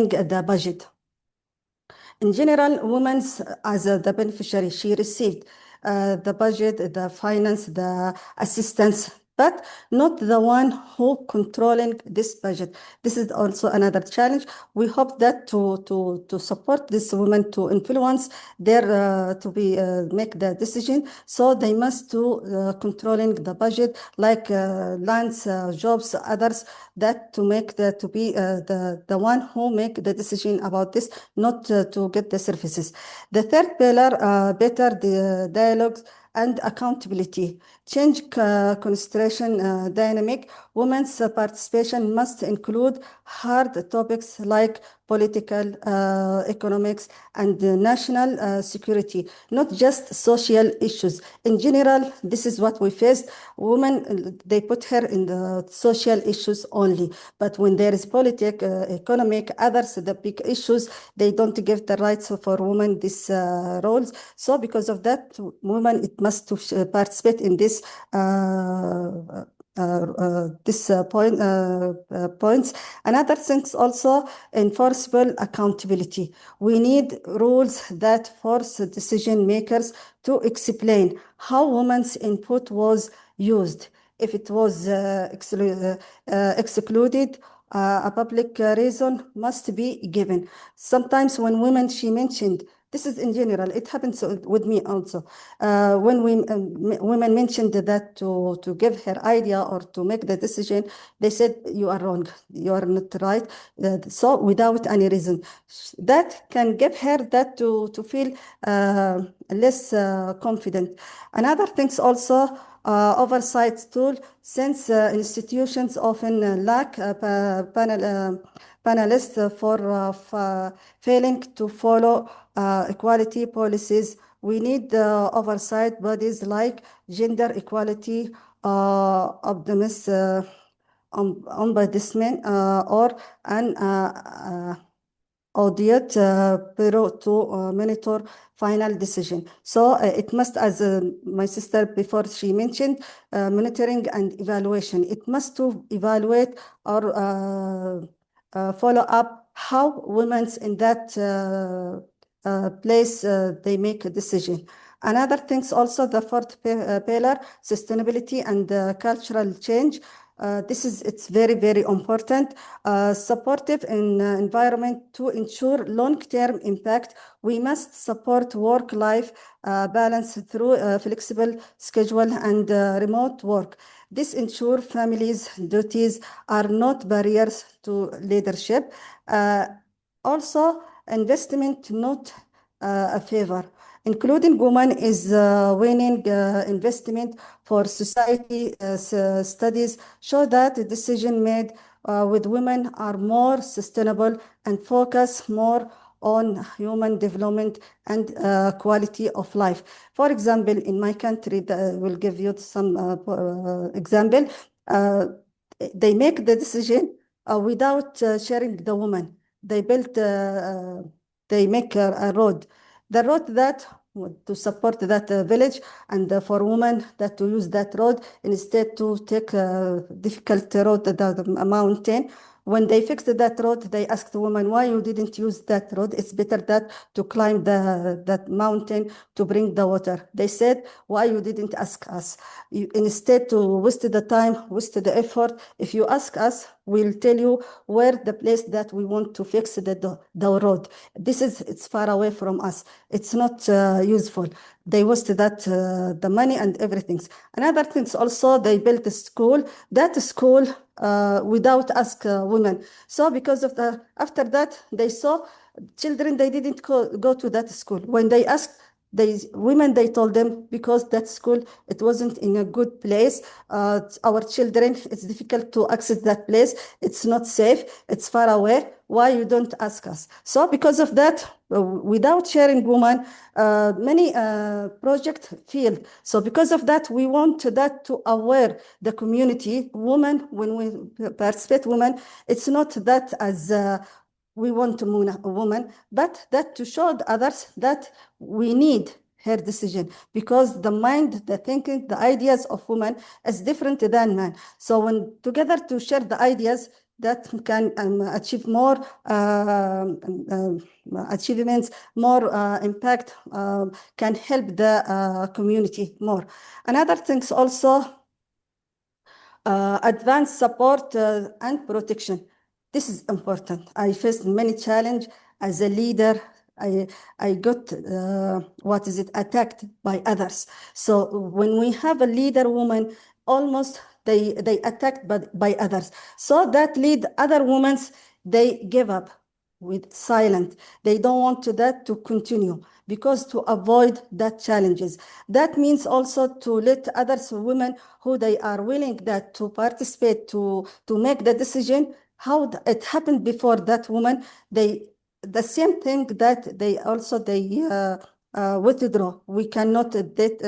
S12: the budget. In general, women as the beneficiary, she received the budget, the finance, the assistance, but not the one who controlling this budget. This is also another challenge. We hope that to support this women to influence their to be make the decision. So they must do controlling the budget, like lands, jobs, others, that to make to be the one who make the decision about this, not to get the services. The third pillar, better the dialogues and accountability. Change constellation dynamic. Women's participation must include hard topics like political, economics, and national security, not just social issues. In general, this is what we faced. Women, they put her in the social issues only. But when there is politics, economic, others, the big issues, they don't give the rights for women these roles. So because of that, women, it must to participate in this points. Another thing is also enforceable accountability. We need rules that force decision makers to explain how women's input was used. If it was excluded, a public reason must be given. Sometimes when women, she mentioned This is in general. It happens with me also. When women mentioned that to give her idea or to make the decision, they said, you are wrong, you are not right. So without any reason, that can give her that to feel less confident. Another things also, oversight tool, since institutions often lack panelists for failing to follow equality policies. We need oversight bodies like gender equality, ombudsman, or an audit bureau to monitor final decision. So it must, as my sister before she mentioned, monitoring and evaluation. It must to evaluate or follow up how women in that place they make a decision. Another things also, the fourth pillar, sustainability and cultural change. It's very, very important. Supportive environment to ensure long-term impact. We must support work-life balance through flexible schedule and remote work. This ensure families' duties are not barriers to leadership. Also, investment not a favor. Including women is winning investment for society. Studies show that the decision made with women are more sustainable and focus more on human development and quality of life. For example, in my country, I will give you some example. They make the decision without sharing the woman. They built, they make a road. The road that to support that village, and for women that to use that road instead to take a difficult road, the mountain. When they fixed that road, they asked the woman, why you didn't use that road? It's better that to climb that mountain to bring the water. They said, why you didn't ask us? Instead to waste the time, waste the effort. If you ask us, we'll tell you where the place that we want to fix the road. It's far away from us. It's not useful. They wasted that the money and everything. Another things also, they built a school. That school without ask women. So because of after that, they saw children, they didn't go to that school. When they asked women, they told them, because that school, it wasn't in a good place. Our children, it's difficult to access that place. It's not safe. It's far away. Why you don't ask us? So because of that, without sharing women, many projects failed. So because of that, we want that to aware the community. Women, when we participate women, it's not that as we want to moon a woman, but that to show the others that we need her decision, because the mind, the thinking, the ideas of women is different than men. So when together to share the ideas, that can achieve more achievements, more impact, can help the community more. Another things also, advanced support and protection. This is important. I faced many challenges as a leader. I got attacked by others. So when we have a leader woman, almost they attacked by others. So that lead other women, they give up with silent. They don't want that to continue, because to avoid that challenges. That means also to let others women who they are willing that to participate to make the decision, how it happened before that woman, the same thing that they also withdraw. We cannot take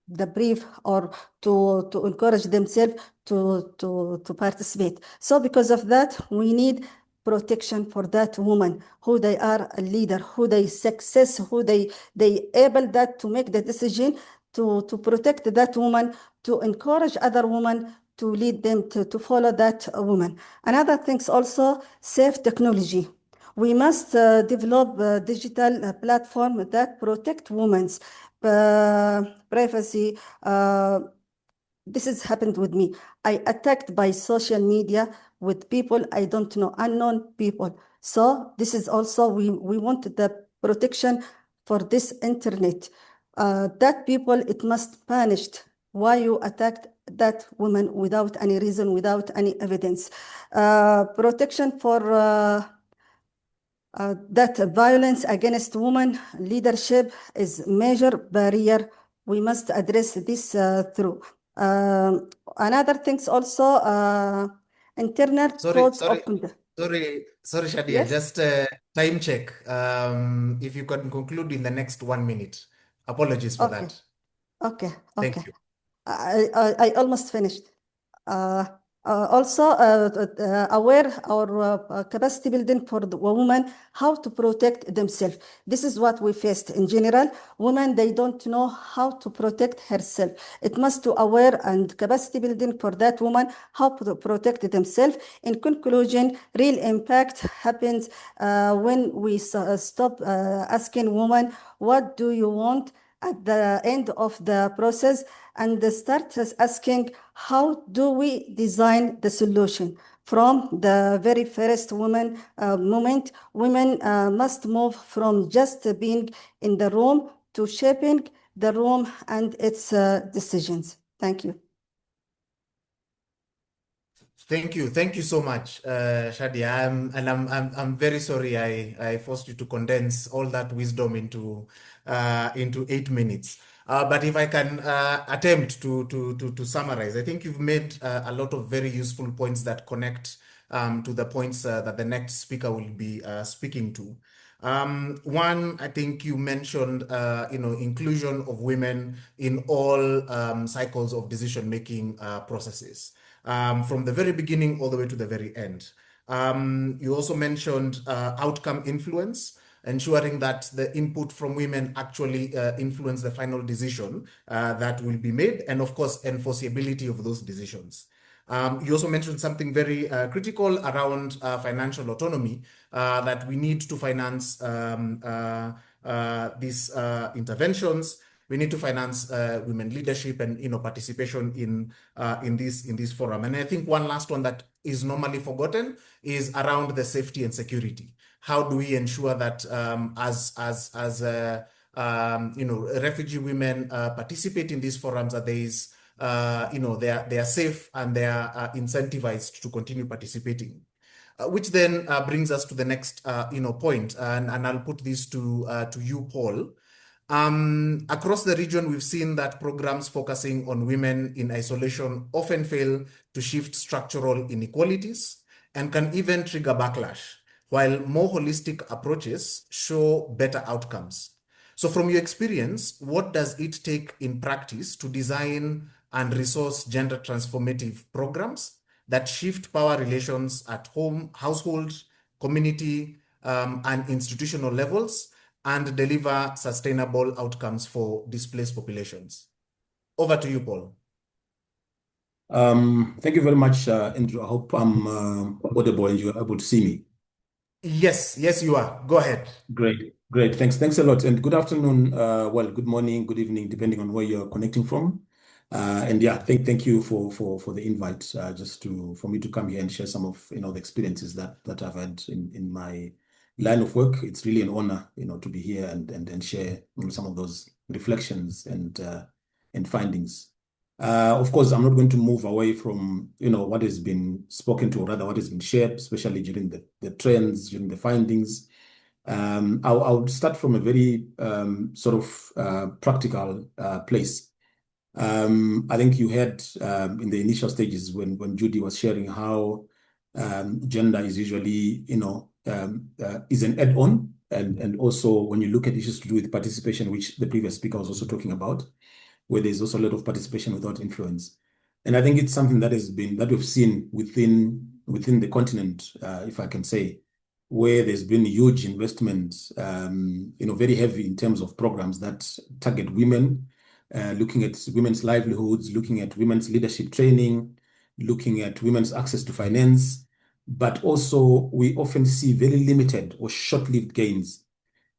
S12: the brief or to encourage themselves to participate. So because of that, we need protection for that woman, who they are a leader, who they success, who they able that to make the decision, to protect that woman, to encourage other women to lead them to follow that woman. Another things also, safe technology. We must develop a digital platform that protect women's privacy. This has happened with me. I attacked by social media with people I don't know, unknown people. So this is also, we want the protection for this internet. That people, it must punished. Why you attacked that woman without any reason, without any evidence? Protection for that violence against women leadership is major barrier. We must address this through. Another things also, internal codes of conduct.
S10: Sorry, Shadia,
S12: Yes?
S10: just time check. If you can conclude in the next 1 minute. Apologies for
S12: Okay.
S10: that.
S12: Okay.
S10: Thank
S12: Okay.
S10: you.
S12: I almost finished. Also, aware our capacity building for the women, how to protect themselves. This is what we faced in general. Women, they don't know how to protect herself. It must to aware and capacity building for that woman, how to protect themselves. In conclusion, real impact happens when we stop asking women, what do you want at the end of the process, and start asking, how do we design the solution? From the very first moment, women must move from just being in the room to shaping the room and its decisions. Thank you.
S10: Thank you so much, Shadia. I'm very sorry I forced you to condense all that wisdom into 8 minutes. But if I can attempt to summarize, I think you've made a lot of very useful points that connect to the points that the next speaker will be speaking to. One, I think you mentioned, inclusion of women in all cycles of decision-making processes. From the very beginning all the way to the very end. You also mentioned outcome influence, ensuring that the input from women actually influence the final decision that will be made, and of course, enforceability of those decisions. You also mentioned something very critical around financial autonomy, that we need to finance these interventions. We need to finance women leadership and participation in this forum. And I think one last one that is normally forgotten is around the safety and security. How do we ensure that as refugee women participate in these forums, that there is they are safe and they are incentivized to continue participating. Which then brings us to the next point, and I'll put this to you, Paul. Across the region, we've seen that programs focusing on women in isolation often fail to shift structural inequalities and can even trigger backlash, while more holistic approaches show better outcomes. So from your experience, what does it take in practice to design and resource gender transformative programs that shift power relations at home, household, community, and institutional levels, and deliver sustainable outcomes for displaced populations? Over to you, Paul.
S13: Thank you very much, Andrew. I hope I'm audible and you're able to see me.
S10: Yes, you are. Go ahead.
S13: Great. Thanks a lot. And good afternoon, good morning, good evening, depending on where you're connecting from. And yeah, thank you for the invite, for me to come here and share some of the experiences that I've had in my line of work. It's really an honor, to be here and share some of those reflections and findings. Of course, I'm not going to move away from what has been spoken to, or rather what has been shared, especially during the trends, during the findings. I'll start from a very practical place. I think you heard in the initial stages when Judy was sharing how gender is usually is an add-on, and also when you look at issues to do with participation, which the previous speaker was also talking about, where there's also a lot of participation without influence. And I think it's something that we've seen within the continent, if I can say, where there's been huge investment, very heavy in terms of programs that target women, looking at women's livelihoods, looking at women's leadership training, looking at women's access to finance. But also we often see very limited or short-lived gains.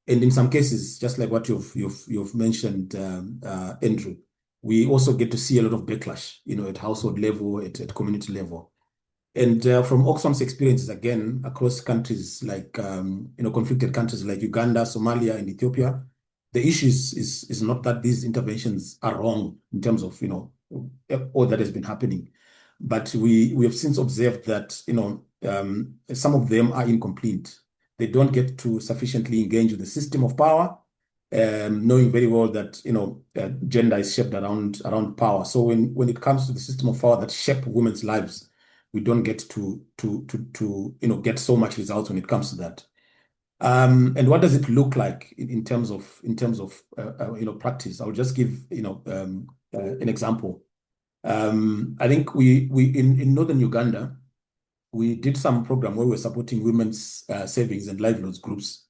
S13: And in some cases, just like what you've mentioned, Andrew, we also get to see a lot of backlash, at household level, at community level. And from Oxfam's experiences, again, across countries like, conflicted countries like Uganda, Somalia, and Ethiopia, the issue is not that these interventions are wrong in terms of, all that has been happening. But we have since observed that, some of them are incomplete. They don't get to sufficiently engage with the system of power, knowing very well that, gender is shaped around power. So when it comes to the system of power that shape women's lives, we don't get to get so much results when it comes to that. And what does it look like in terms of practice? I'll just give an example. I think we in northern Uganda, we did some program where we're supporting women's savings and livelihoods groups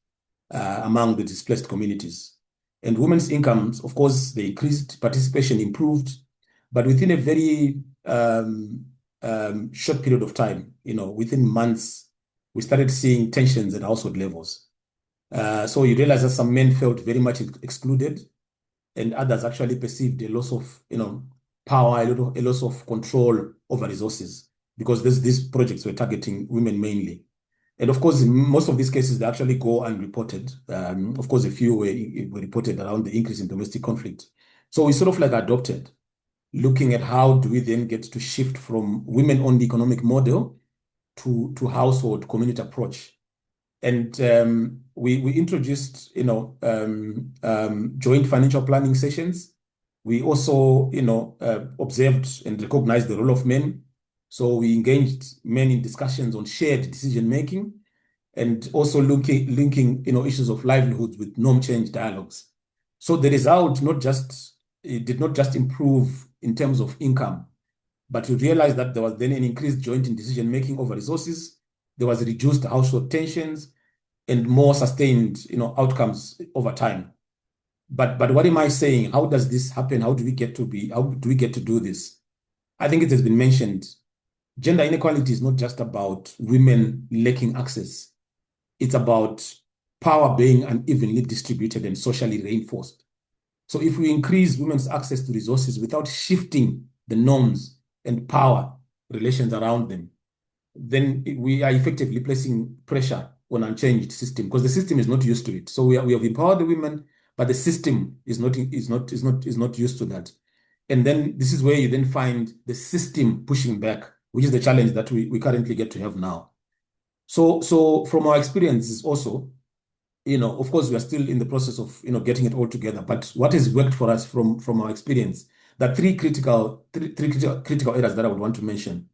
S13: among the displaced communities. And women's incomes, of course, they increased, participation improved, but within a very short period of time, within months, we started seeing tensions at household levels. So you realize that some men felt very much excluded, and others actually perceived a loss of, power, a loss of control over resources, because these projects were targeting women mainly. And of course, in most of these cases, they actually go unreported. Of course, a few were reported around the increase in domestic conflict. So we sort of like adopted, looking at how do we then get to shift from women-only economic model to household community approach. And we introduced, joint financial planning sessions. We also, observed and recognized the role of men. So we engaged men in discussions on shared decision-making, and also linking, issues of livelihoods with norm change dialogues. So the result it did not just improve in terms of income, but we realized that there was then an increased joint in decision-making over resources. There was reduced household tensions and more sustained, outcomes over time. But what am I saying? How does this happen? How do we get to do this? I think it has been mentioned. Gender inequality is not just about women lacking access. It's about power being unevenly distributed and socially reinforced. So if we increase women's access to resources without shifting the norms and power relations around them, then we are effectively placing pressure on an unchanged system, because the system is not used to it. So we have empowered the women, but the system is not used to that. And then this is where you then find the system pushing back, which is the challenge that we currently get to have now. So from our experiences also, of course, we are still in the process of, getting it all together. But what has worked for us from our experience, there are three critical areas that I would want to mention.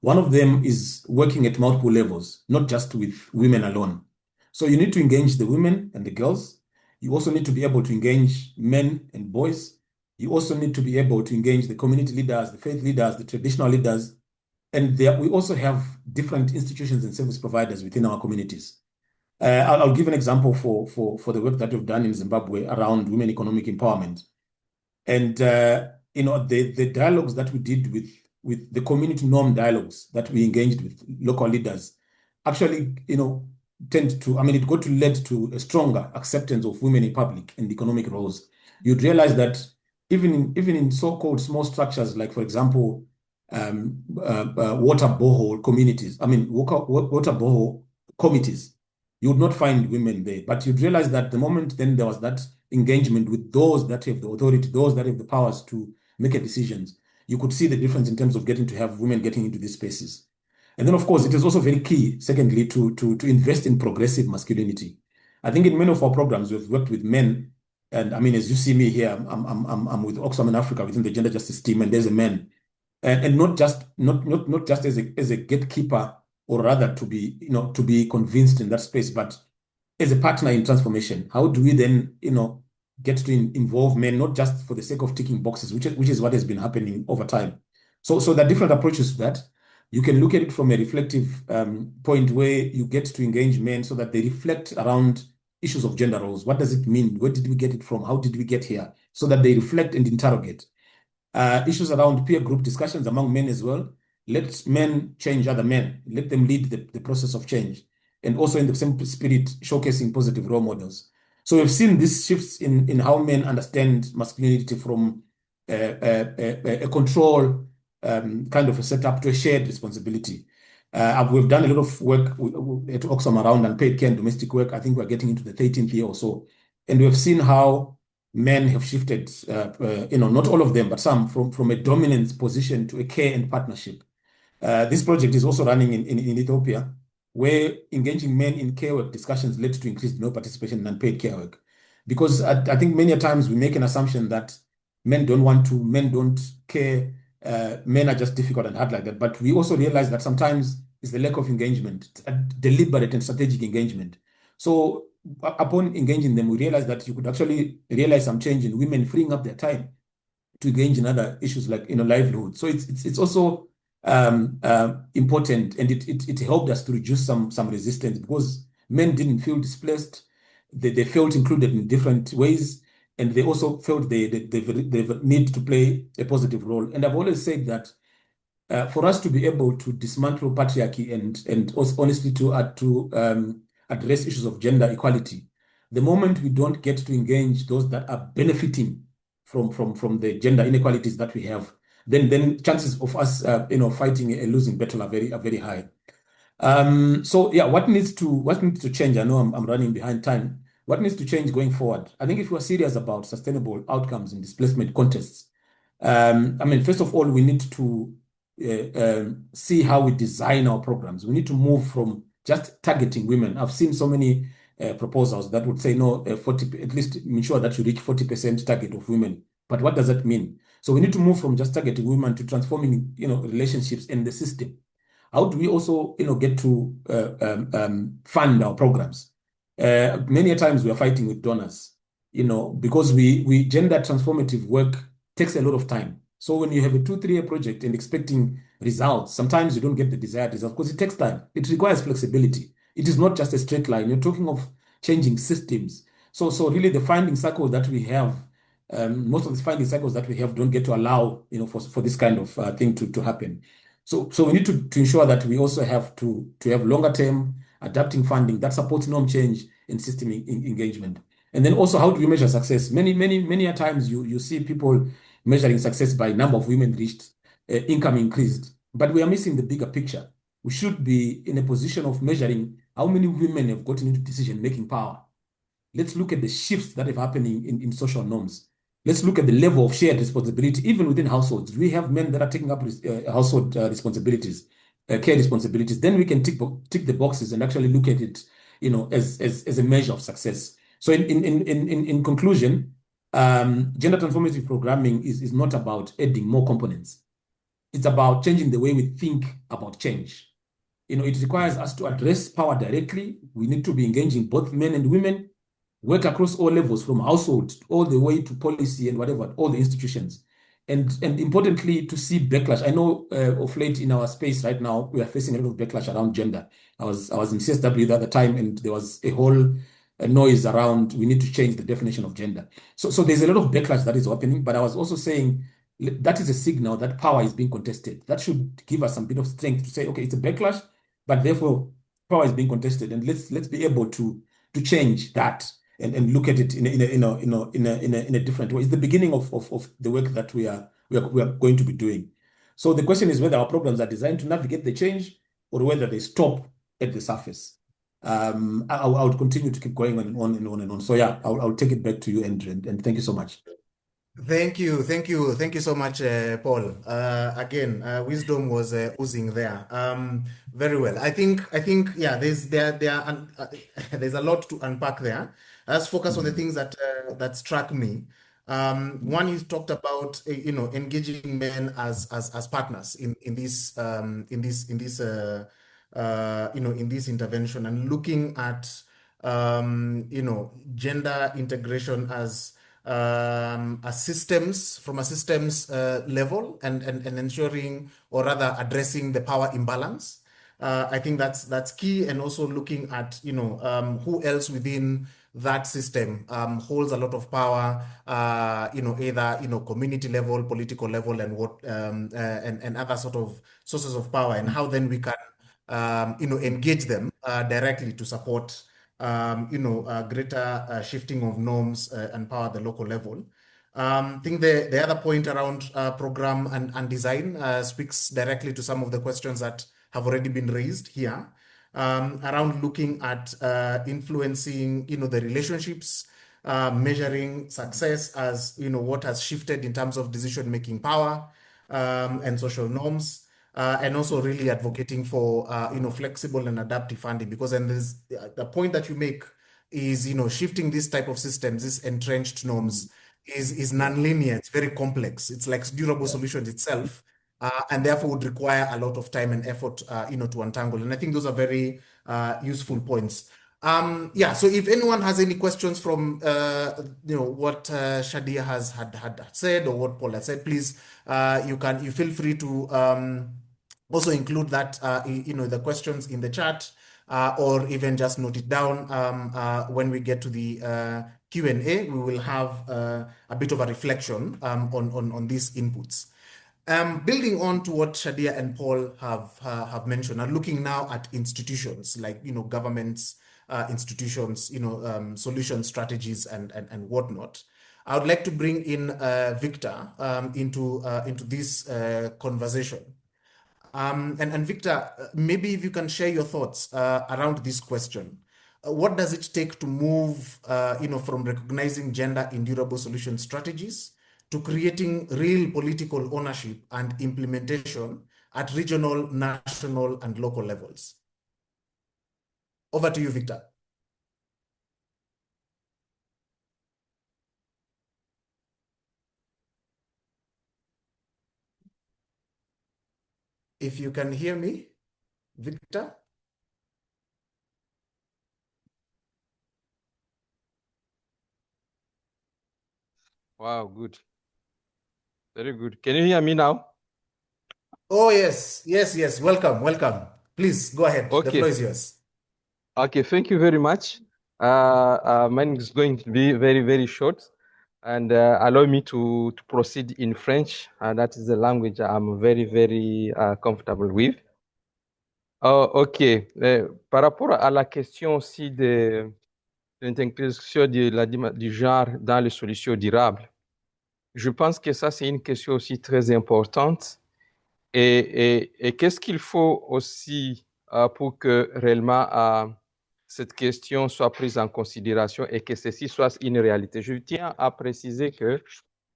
S13: One of them is working at multiple levels, not just with women alone. So you need to engage the women and the girls. You also need to be able to engage men and boys. You also need to be able to engage the community leaders, the faith leaders, the traditional leaders. And we also have different institutions and service providers within our communities. I'll give an example for the work that we've done in Zimbabwe around women economic empowerment. And, the dialogues that we did with the community norm dialogues that we engaged with local leaders actually, it got to lead to a stronger acceptance of women in public and economic roles. You'd realize that even in so-called small structures, like, for example, water borehole communities, water borehole committees, you would not find women there. But you'd realize that the moment then there was that engagement with those that have the authority, those that have the powers to make decisions, you could see the difference in terms of getting to have women getting into these spaces. And then, of course, it is also very key, secondly, to invest in progressive masculinity. I think in many of our programs, we've worked with men. And as you see me here, I'm with Oxfam in Africa within the gender justice team, and there's a man. And not just as a gatekeeper, or rather to be convinced in that space, but as a partner in transformation. How do we then, get to involve men, not just for the sake of ticking boxes, which is what has been happening over time. So there are different approaches to that. You can look at it from a reflective point, where you get to engage men so that they reflect around issues of gender roles. What does it mean? Where did we get it from? How did we get here? So that they reflect and interrogate. Issues around peer group discussions among men as well. Let men change other men. Let them lead the process of change. And also in the same spirit, showcasing positive role models. So we've seen these shifts in how men understand masculinity from a control kind of a setup to a shared responsibility. We've done a lot of work at Oxfam around unpaid care and domestic work. I think we're getting into the 13th year or so. And we've seen how men have shifted, not all of them, but some from a dominance position to a care and partnership. This project is also running in Ethiopia, where engaging men in care work discussions led to increased male participation in unpaid care work. Because I think many times we make an assumption that men don't care, men are just difficult and hard like that. But we also realize that sometimes it's the lack of engagement, a deliberate and strategic engagement. So upon engaging them, we realized that you could actually realize some change in women freeing up their time to engage in other issues like livelihood. So it's also important, and it helped us to reduce some resistance because men didn't feel displaced. They felt included in different ways, and they also felt they need to play a positive role. And I've always said that for us to be able to dismantle patriarchy and honestly to address issues of gender equality, the moment we don't get to engage those that are benefiting from the gender inequalities that we have, then chances of us fighting a losing battle are very high. So yeah, what needs to change? I know I'm running behind time. What needs to change going forward? I think if we're serious about sustainable outcomes in displacement contests, first of all, we need to see how we design our programs. We need to move from just targeting women. I've seen so many proposals that would say no, 40, at least ensure that you reach 40% target of women. But what does that mean? So we need to move from just targeting women to transforming, relationships in the system. How do we also, get to fund our programs? Many a times we are fighting with donors, because we gender transformative work takes a lot of time. So when you have a 2-3 year project and expecting results, sometimes you don't get the desired results because it takes time. It requires flexibility. It is not just a straight line. You're talking of changing systems. So really the finding cycle that we have, most of the finding cycles that we have don't get to allow, for this kind of thing to happen. So we need to ensure that we also have to have longer term adapting funding that supports norm change and system engagement. And then also, how do we measure success? Many a times you see people measuring success by number of women reached, income increased, but we are missing the bigger picture. We should be in a position of measuring how many women have gotten into decision-making power. Let's look at the shifts that are happening in social norms. Let's look at the level of shared responsibility, even within households. We have men that are taking up household responsibilities, care responsibilities. Then we can tick the boxes and actually look at it, as a measure of success. So in conclusion, gender transformative programming is not about adding more components. It's about changing the way we think about change. It requires us to address power directly. We need to be engaging both men and women, work across all levels, from household all the way to policy and whatever, all the institutions. And importantly, to see backlash. I know of late in our space right now, we are facing a lot of backlash around gender. I was in CSW the other time, and there was a whole noise around we need to change the definition of gender. So there's a lot of backlash that is happening, but I was also saying that is a signal that power is being contested. That should give us some bit of strength to say, okay, it's a backlash, but therefore power is being contested, and let's be able to change that and look at it in a different way. It's the beginning of the work that we are going to be doing. So the question is whether our programs are designed to navigate the change or whether they stop at the surface. I would continue to keep going on and on and on and on. So yeah, I'll take it back to you, Andrew, and thank you so much.
S10: Thank you so much, Paul. Again, wisdom was oozing there. Very well. I think yeah. There's a lot to unpack there. Let's focus on the things that struck me. One, you talked about engaging men as partners in this intervention, and looking at gender integration as systems level and ensuring, or rather addressing, the power imbalance. I think that's key, and also looking at who else within that system holds a lot of power, either community level, political level, and what and other sort of sources of power, and how then we can engage them directly to support greater shifting of norms and power at the local level. I think the other point around program and design speaks directly to some of the questions that have already been raised here around looking at influencing, the relationships, measuring success as, what has shifted in terms of decision-making power and social norms, and also really advocating for, flexible and adaptive funding, because then there's the point that you make is, shifting this type of systems, these entrenched norms is non-linear, it's very complex. It's like durable solutions itself. And therefore would require a lot of time and effort, to untangle. And I think those are very useful points. Yeah, so if anyone has any questions from, what Shadia had said or what Paul has said, please, you feel free to also include that, the questions in the chat, or even just note it down. When we get to the Q&A, we will have a bit of a reflection on these inputs. Building on to what Shadia and Paul have mentioned, and looking now at institutions like, governments, institutions, solution strategies and whatnot. I would like to bring in Victor into this conversation. And Victor, maybe if you can share your thoughts around this question. What does it take to move, from recognizing gender in durable solution strategies to creating real political ownership and implementation at regional, national, and local levels? Over to you, Victor. If you can hear me, Victor.
S14: Wow, good. Very good. Can you hear me now?
S10: Oh, yes. Yes. Welcome. Please go ahead.
S14: Okay.
S10: The floor is yours.
S14: Okay, thank you very much. Mine is going to be very, very short. And allow me to proceed in French. That is the language I'm very, very comfortable with. Ok. Par rapport à la question aussi de l'intégration du genre dans les solutions durables, je pense que ça, c'est une question aussi très importante. Et qu'est-ce qu'il faut aussi pour que réellement cette question soit prise en considération et que ceci soit une réalité? Je tiens à préciser que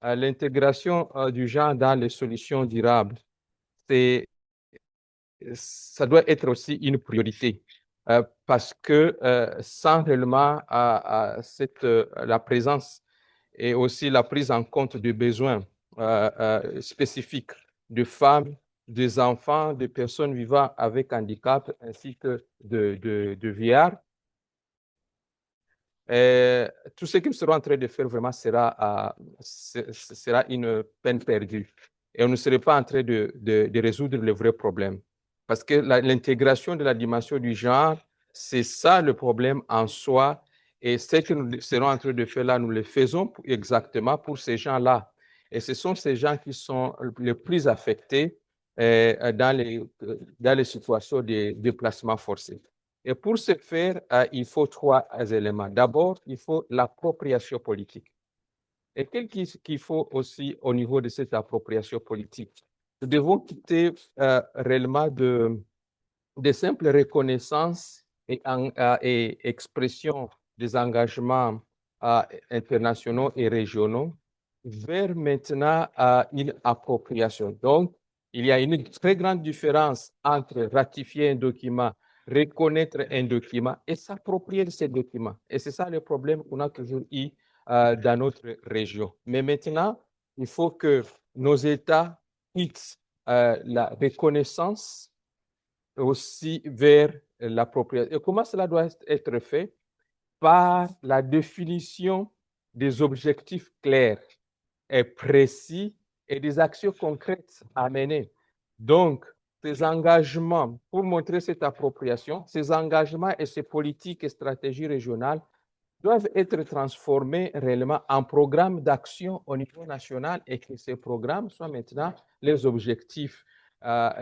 S14: l'intégration du genre dans les solutions durables, ça doit être aussi une priorité parce que sans réellement la présence et aussi la prise en compte des besoins spécifiques de femmes, des enfants, de personnes vivant avec handicap ainsi que de vieillards, tout ce qu'ils seront en train de faire vraiment sera une peine perdue. Et on ne serait pas en train de résoudre le vrai problème. Parce que l'intégration de la dimension du genre, c'est ça le problème en soi. Et ce que nous serons en train de faire là, nous le faisons exactement pour ces gens-là. Et ce sont ces gens qui sont les plus affectés dans les situations de déplacement forcé. Et pour ce faire, il faut trois éléments. D'abord, il faut l'appropriation politique. Et qu'est-ce qu'il faut aussi au niveau de cette appropriation politique? Nous devons quitter réellement de simples reconnaissances et expressions des engagements internationaux et régionaux vers maintenant une appropriation. Donc, il y a une très grande différence entre ratifier un document, reconnaître un document et s'approprier de ces documents. Et c'est ça le problème qu'on a toujours eu dans notre région. Mais maintenant, il faut que nos États quittent la reconnaissance aussi vers l'appropriation. Et comment cela doit être fait? Par la définition des objectifs clairs et précis et des actions concrètes à mener. Donc, ces engagements, pour montrer cette appropriation, ces engagements et ces politiques et stratégies régionales doivent être transformés réellement en programmes d'action au niveau national et que ces programmes soient maintenant les objectifs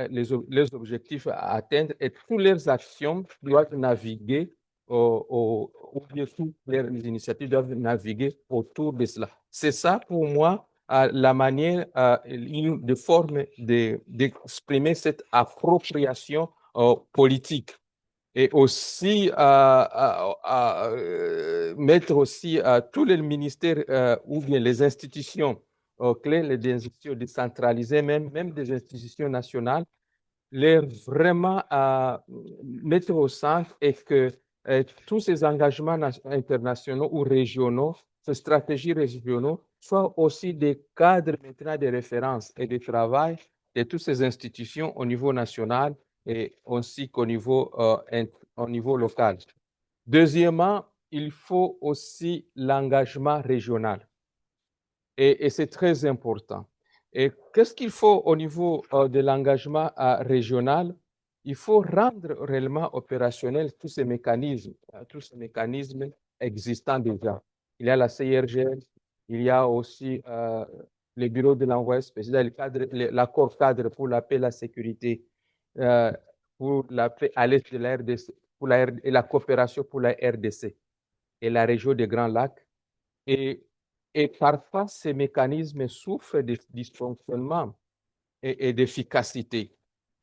S14: les objectifs à atteindre et toutes leurs actions doivent naviguer ou bien toutes les initiatives doivent naviguer autour de cela. C'est ça pour moi la manière, de forme d'exprimer cette appropriation politique. Et aussi mettre aussi tous les ministères ou bien les institutions clés, les institutions décentralisées, même des institutions nationales, les vraiment mettre au centre et que tous ces engagements internationaux ou régionaux, ces stratégies régionaux, soient aussi des cadres maintenant de référence et de travail de toutes ces institutions au niveau national et aussi au niveau local. Deuxièmement, il faut aussi l'engagement régional. Et c'est très important. Et qu'est-ce qu'il faut au niveau de l'engagement régional? Il faut rendre réellement opérationnels tous ces mécanismes existants déjà. Il y a la CIRGL, il y a aussi le bureau de l'envoyé spécial, l'accord cadre pour la paix et la sécurité, pour la paix à l'est de la RDC, et la coopération pour la RDC et la région des Grands Lacs. Et parfois, ces mécanismes souffrent de dysfonctionnement et d'efficacité.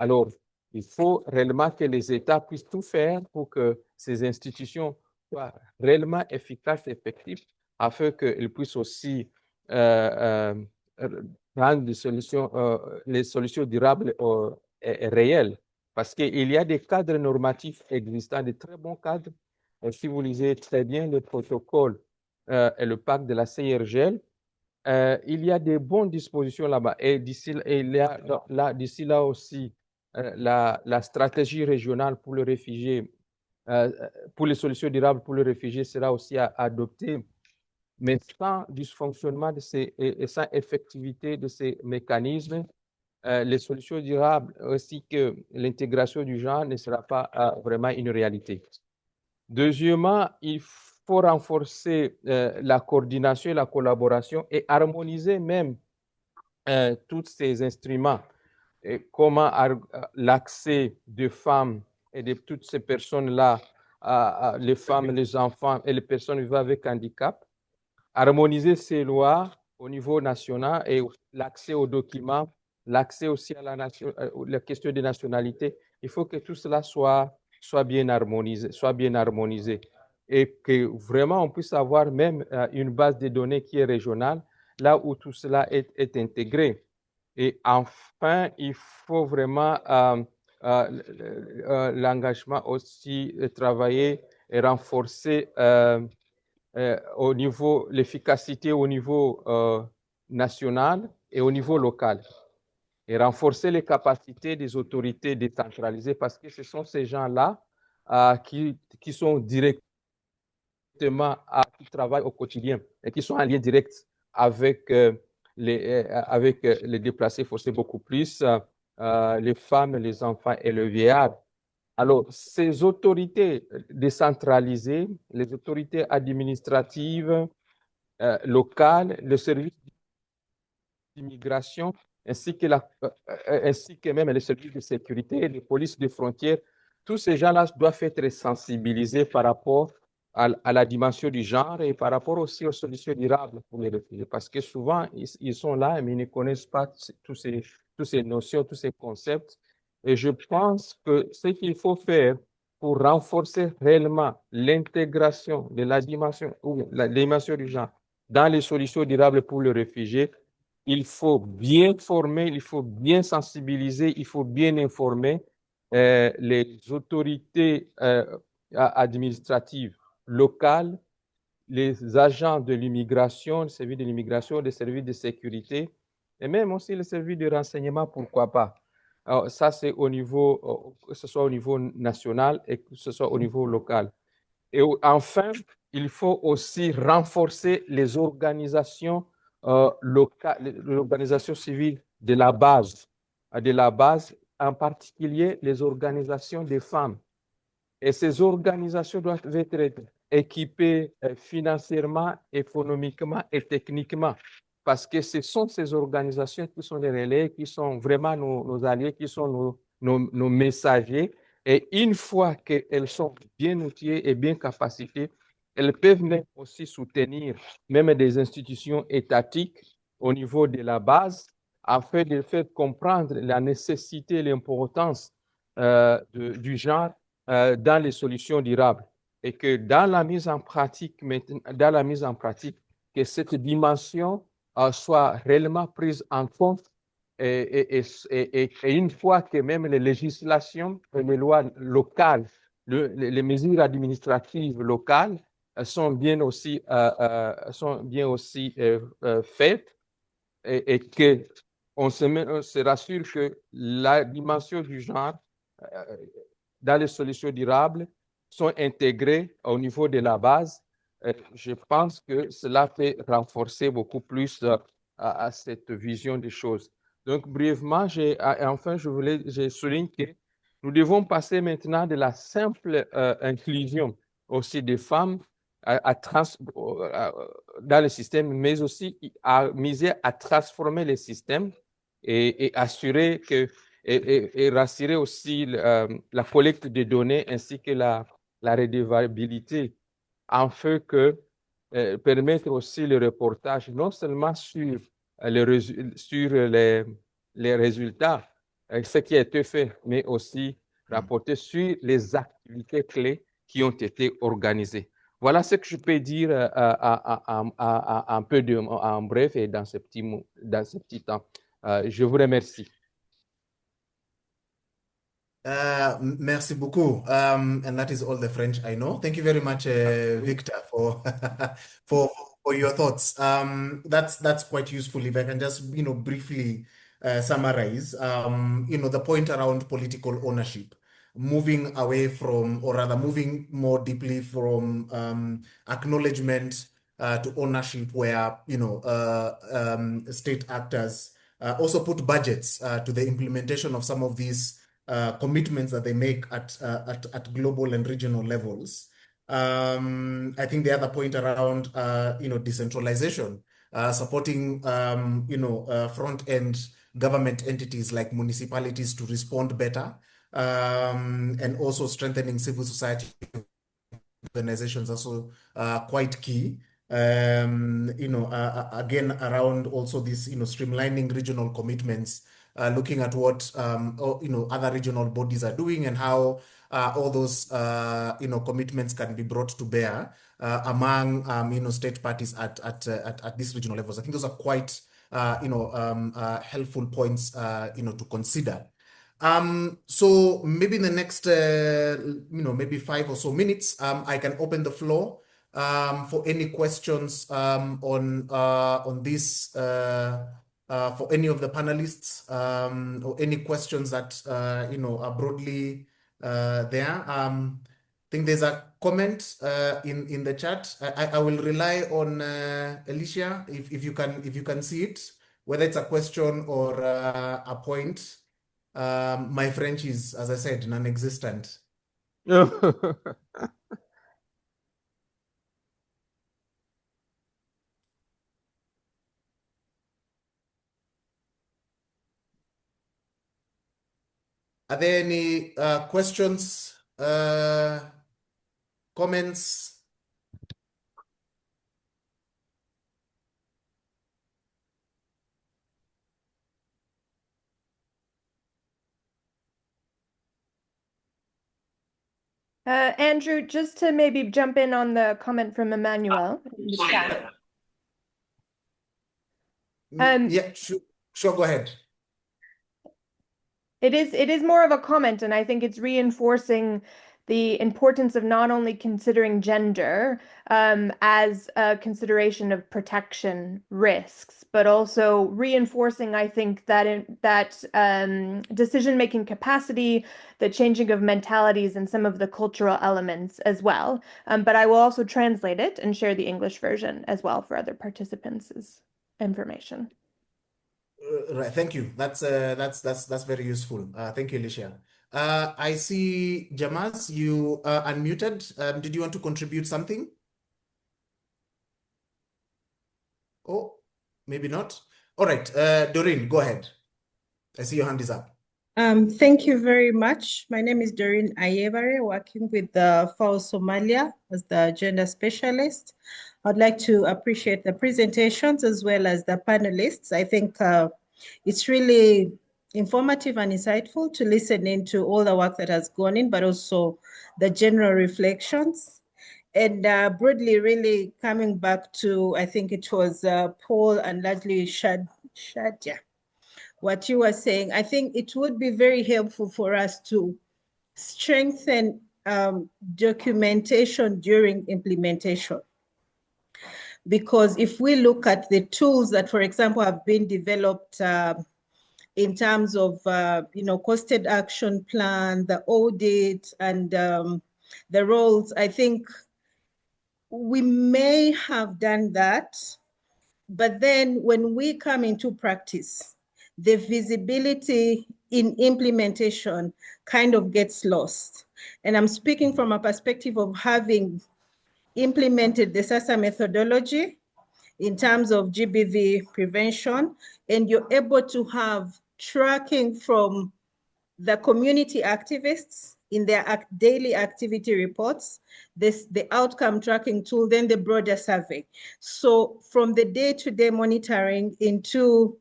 S14: Alors, il faut réellement que les États puissent tout faire pour que ces institutions soient réellement efficaces et effectives afin qu'elles puissent aussi rendre les solutions durables et réelles. Parce qu'il y a des cadres normatifs existants, de très bons cadres. Et si vous lisez très bien le protocole et le pacte de la CIRGL, il y a des bonnes dispositions là-bas. Et d'ici là aussi, la stratégie régionale pour les réfugiés, pour les solutions durables pour les réfugiés sera aussi adoptée. Mais sans dysfonctionnement et sans effectivité de ces mécanismes, les solutions durables ainsi que l'intégration du genre ne sera pas vraiment une réalité. Deuxièmement, il faut renforcer la coordination et la collaboration et harmoniser même tous ces instruments. Et comment l'accès des femmes et de toutes ces personnes-là, les femmes, les enfants et les personnes vivant avec handicap, harmoniser ces lois au niveau national et l'accès aux documents, l'accès aussi à la question des nationalités. Il faut que tout cela soit bien harmonisé, et que vraiment on puisse avoir même une base de données qui est régionale, là où tout cela est intégré. Et enfin, il faut vraiment l'engagement aussi travailler et renforcer au niveau, l'efficacité au niveau national et au niveau local, et renforcer les capacités des autorités décentralisées, parce que ce sont ces gens-là qui sont directement qui travaillent au quotidien et qui sont en lien direct avec les déplacés forcés, beaucoup plus les femmes, les enfants et le vieillard. Alors, ces autorités décentralisées, les autorités administratives locales, le service d'immigration, ainsi que même les services de sécurité, les polices de frontières, tous ces gens-là doivent être sensibilisés par rapport à la dimension du genre et par rapport aussi aux solutions durables pour les réfugiés. Parce que souvent, ils sont là, mais ils ne connaissent pas toutes ces notions, tous ces concepts. Et je pense que ce qu'il faut faire pour renforcer réellement l'intégration de la dimension du genre dans les solutions durables pour les réfugiés, il faut bien former, il faut bien sensibiliser, il faut bien informer les autorités administratives locales, les agents de l'immigration, les services de l'immigration, les services de sécurité, et même aussi les services de renseignement, pourquoi pas. Alors, ça, c'est au niveau, que ce soit au niveau national et que ce soit au niveau local. Et enfin, il faut aussi renforcer les organisations locales, l'organisation civile de la base, en particulier les organisations des femmes. Et ces organisations doivent être équipées financièrement, économiquement et techniquement, parce que ce sont ces organisations qui sont les relais, qui sont vraiment nos alliés, qui sont nos messagers. Et une fois qu'elles sont bien outillées et bien capacitées, elles peuvent même aussi soutenir même des institutions étatiques au niveau de la base, afin de faire comprendre la nécessité et l'importance du genre dans les solutions durables et que dans la mise en pratique, que cette dimension soit réellement prise en compte et une fois que même les législations et les lois locales, les mesures administratives locales sont bien aussi faites et que on se rassure que la dimension du genre dans les solutions durables sont intégrées au niveau de la base. Je pense que cela peut renforcer beaucoup plus à cette vision des choses. Donc, brièvement, enfin, je souligne que nous devons passer maintenant de la simple inclusion aussi des femmes dans le système, mais aussi à miser à transformer les systèmes et assurer que et rassurer aussi la collecte des données ainsi que la redevabilité afin que permettre aussi le reportage non seulement sur les résultats, ce qui a été fait, mais aussi rapporter sur les activités clés qui ont été organisées. Voilà ce que je peux dire un peu en bref et dans ce petit temps. Je vous remercie.
S10: Merci beaucoup. And that is all the French I know. Thank you very much, Victor, for for your thoughts. That's quite useful. If I can just briefly summarize, the point around political ownership, moving away from, or rather moving more deeply from acknowledgement to ownership, where state actors also put budgets to the implementation of some of these commitments that they make at global and regional levels. I think the other point around decentralization, supporting front-end government entities like municipalities to respond better, and also strengthening civil society organizations also quite key. Again, around also this, streamlining regional commitments, looking at what other regional bodies are doing and how all those commitments can be brought to bear among state parties at these regional levels. I think those are quite helpful points to consider. So maybe in the next maybe 5 or so minutes, I can open the floor for any questions on this for any of the panelists, or any questions that are broadly there. I think there's a comment in the chat. I will rely on Alicia if you can see it, whether it's a question or a point. My French is, as I said, non-existent. Are there any questions, comments?
S2: Andrew, just to maybe jump in on the comment from Emmanuel in the chat.
S10: Yeah, sure, go ahead.
S2: It is more of a comment, and I think it's reinforcing the importance of not only considering gender as a consideration of protection risks, but also reinforcing, I think, that decision-making capacity, the changing of mentalities, and some of the cultural elements as well. But I will also translate it and share the English version as well for other participants' information.
S10: Right, thank you. That's very useful. Thank you, Alicia. I see Jamaz, you are unmuted. Did you want to contribute something? Oh, maybe not. All right, Doreen, go ahead. I see your hand is up.
S15: Thank you very much. My name is Doreen Ayebare, working with the FAO Somalia as the gender specialist. I'd like to appreciate the presentations as well as the panelists. I think it's really informative and insightful to listen into all the work that has gone in, but also the general reflections. And broadly, really coming back to, I think it was Paul and largely Shadia, what you were saying, I think it would be very helpful for us to strengthen documentation during implementation. Because if we look at the tools that, for example, have been developed in terms of, costed action plan, the audit, and the roles, I think we may have done that, but then when we come into practice, the visibility in implementation kind of gets lost. And I'm speaking from a perspective of having implemented the SASA methodology in terms of GBV prevention, and you're able to have tracking from the community activists in their daily activity reports, the outcome tracking tool, then the broader survey. So from the day-to-day monitoring into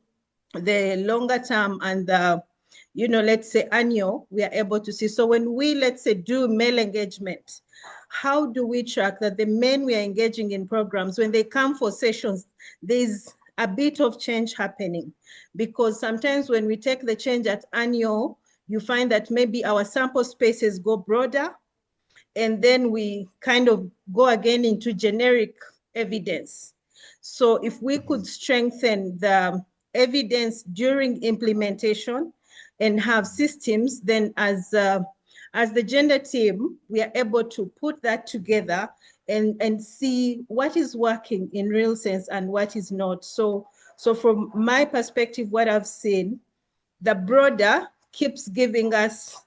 S15: the longer term and the, let's say annual, we are able to see. So when we, let's say, do male engagement, how do we track that the men we are engaging in programs, when they come for sessions, there's a bit of change happening? Because sometimes when we take the change at annual, you find that maybe our sample spaces go broader, and then we kind of go again into generic evidence. So if we could strengthen the evidence during implementation and have systems, then as the gender team, we are able to put that together and see what is working in real sense and what is not. So from my perspective, what I've seen, the broader keeps giving us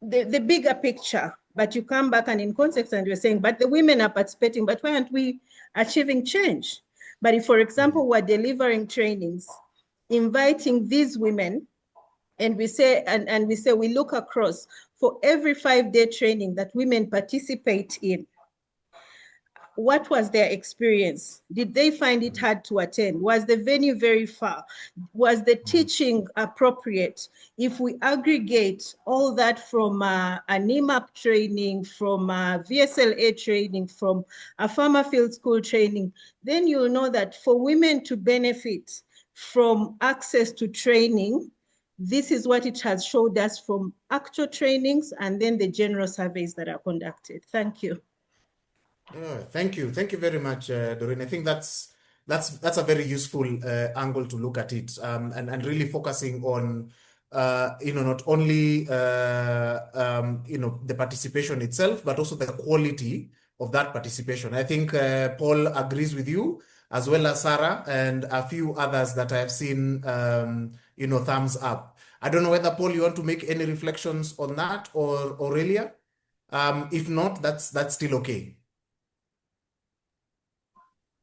S15: the bigger picture, but you come back and in context and you're saying, but the women are participating, but why aren't we achieving change? But if, for example, we're delivering trainings, inviting these women, and we say, we look across for every 5-day training that women participate in, what was their experience? Did they find it hard to attend? Was the venue very far? Was the teaching appropriate? If we aggregate all that from an EMAP training, from a VSLA training, from a farmer field school training, then you'll know that for women to benefit from access to training, this is what it has showed us from actual trainings and then the general surveys that are conducted. Thank you.
S10: Thank you very much, Doreen. I think that's a very useful angle to look at it, and really focusing on not only the participation itself, but also the quality of that participation. I think Paul agrees with you, as well as Sarah and a few others that I have seen thumbs up. I don't know whether, Paul, you want to make any reflections on that, or Aurelia. If not, that's still okay.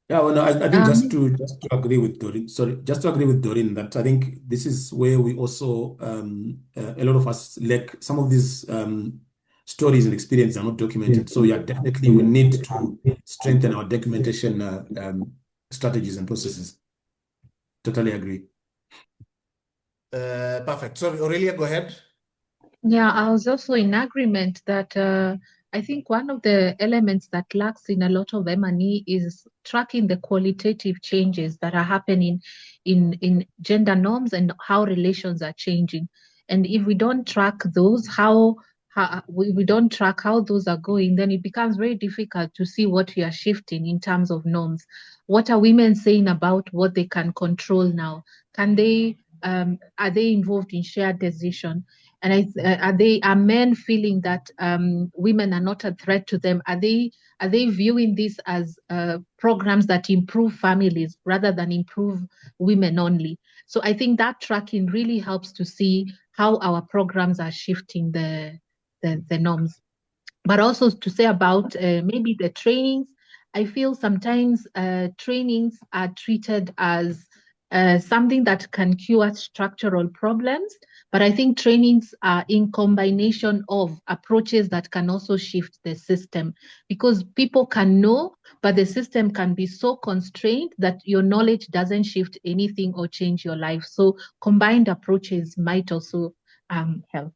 S13: Yeah, well, no, I think just to agree with Doreen, that I think this is where we also, a lot of us lack some of these stories and experiences are not documented. So yeah, definitely we need to strengthen our documentation strategies and processes. Totally agree.
S10: Perfect. Sorry, Aurelia, go ahead.
S8: Yeah, I was also in agreement that I think one of the elements that lacks in a lot of M&E is tracking the qualitative changes that are happening in gender norms and how relations are changing. And if we don't track those, we don't track how those are going, then it becomes very difficult to see what we are shifting in terms of norms. What are women saying about what they can control now? Are they involved in shared decision? And are men feeling that women are not a threat to them? Are they viewing this as programs that improve families rather than improve women only? So I think that tracking really helps to see how our programs are shifting the norms. But also to say about maybe the trainings, I feel sometimes trainings are treated as something that can cure structural problems. But I think trainings are in combination of approaches that can also shift the system, because people can know, but the system can be so constrained that your knowledge doesn't shift anything or change your life. So combined approaches might also help.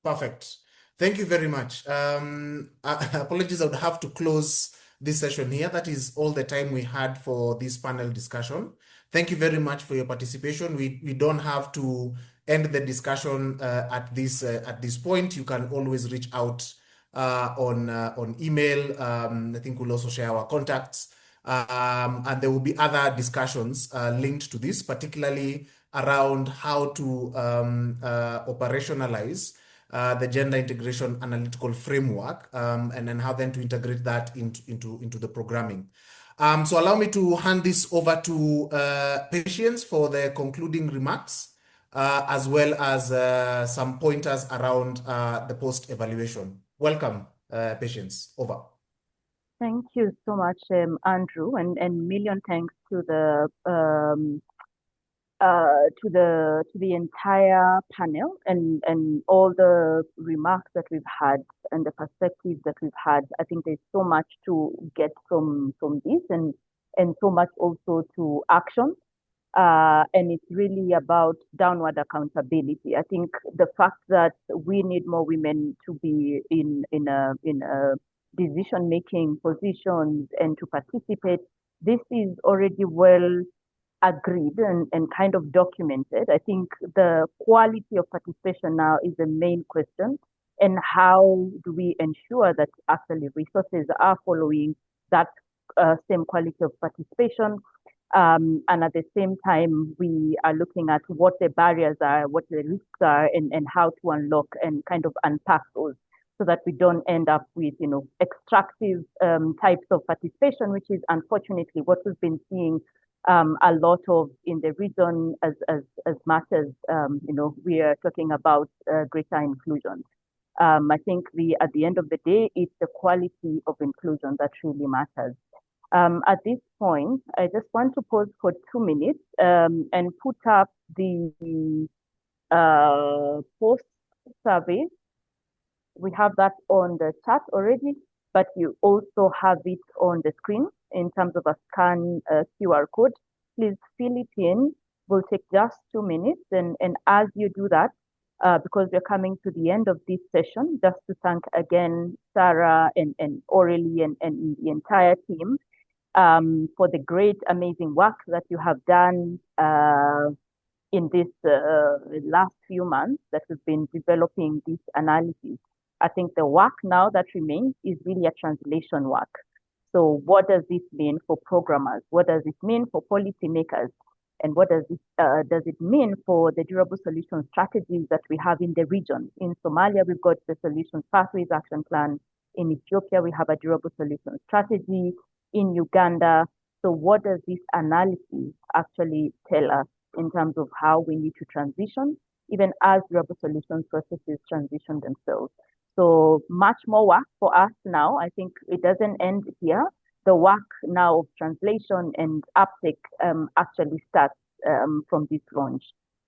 S10: Perfect. Thank you very much. Apologies, I would have to close this session here. That is all the time we had for this panel discussion. Thank you very much for your participation. We don't have to end the discussion at this point. You can always reach out on email. I think we'll also share our contacts. And there will be other discussions linked to this, particularly around how to operationalize the gender integration analytical framework, and then how then to integrate that into the programming. So allow me to hand this over to Patience for the concluding remarks, as well as some pointers around the post-evaluation. Welcome, Patience. Over.
S1: Thank you so much, Andrew, and million thanks to the entire panel and all the remarks that we've had and the perspectives that we've had. I think there's so much to get from this and so much also to action. And it's really about downward accountability. I think the fact that we need more women to be in a decision-making positions and to participate, this is already well agreed and kind of documented. I think the quality of participation now is the main question, and how do we ensure that actually resources are following that same quality of participation, and at the same time we are looking at what the barriers are, what the risks are, and how to unlock and kind of unpack those, so that we don't end up with extractive types of participation, which is unfortunately what we've been seeing a lot of in the region as much as we are talking about greater inclusion. I think at the end of the day, it's the quality of inclusion that really matters. At this point, I just want to pause for 2 minutes and put up the post survey. We have that on the chat already, but you also have it on the screen in terms of a scan QR code. Please fill it in. We'll take just 2 minutes. And as you do that, because we're coming to the end of this session, just to thank again Sarah and Aurelie and the entire team for the great, amazing work that you have done in this last few months that we've been developing this analysis. I think the work now that remains is really a translation work. So what does this mean for programmers? What does it mean for policymakers? And what does it mean for the durable solution strategies that we have in the region? In Somalia, we've got the Solutions Pathways Action Plan. In Ethiopia, we have a durable solution strategy. In Uganda, so what does this analysis actually tell us in terms of how we need to transition, even as durable solution processes transition themselves? So much more work for us now. I think it doesn't end here. The work now of translation and uptake actually starts from this launch.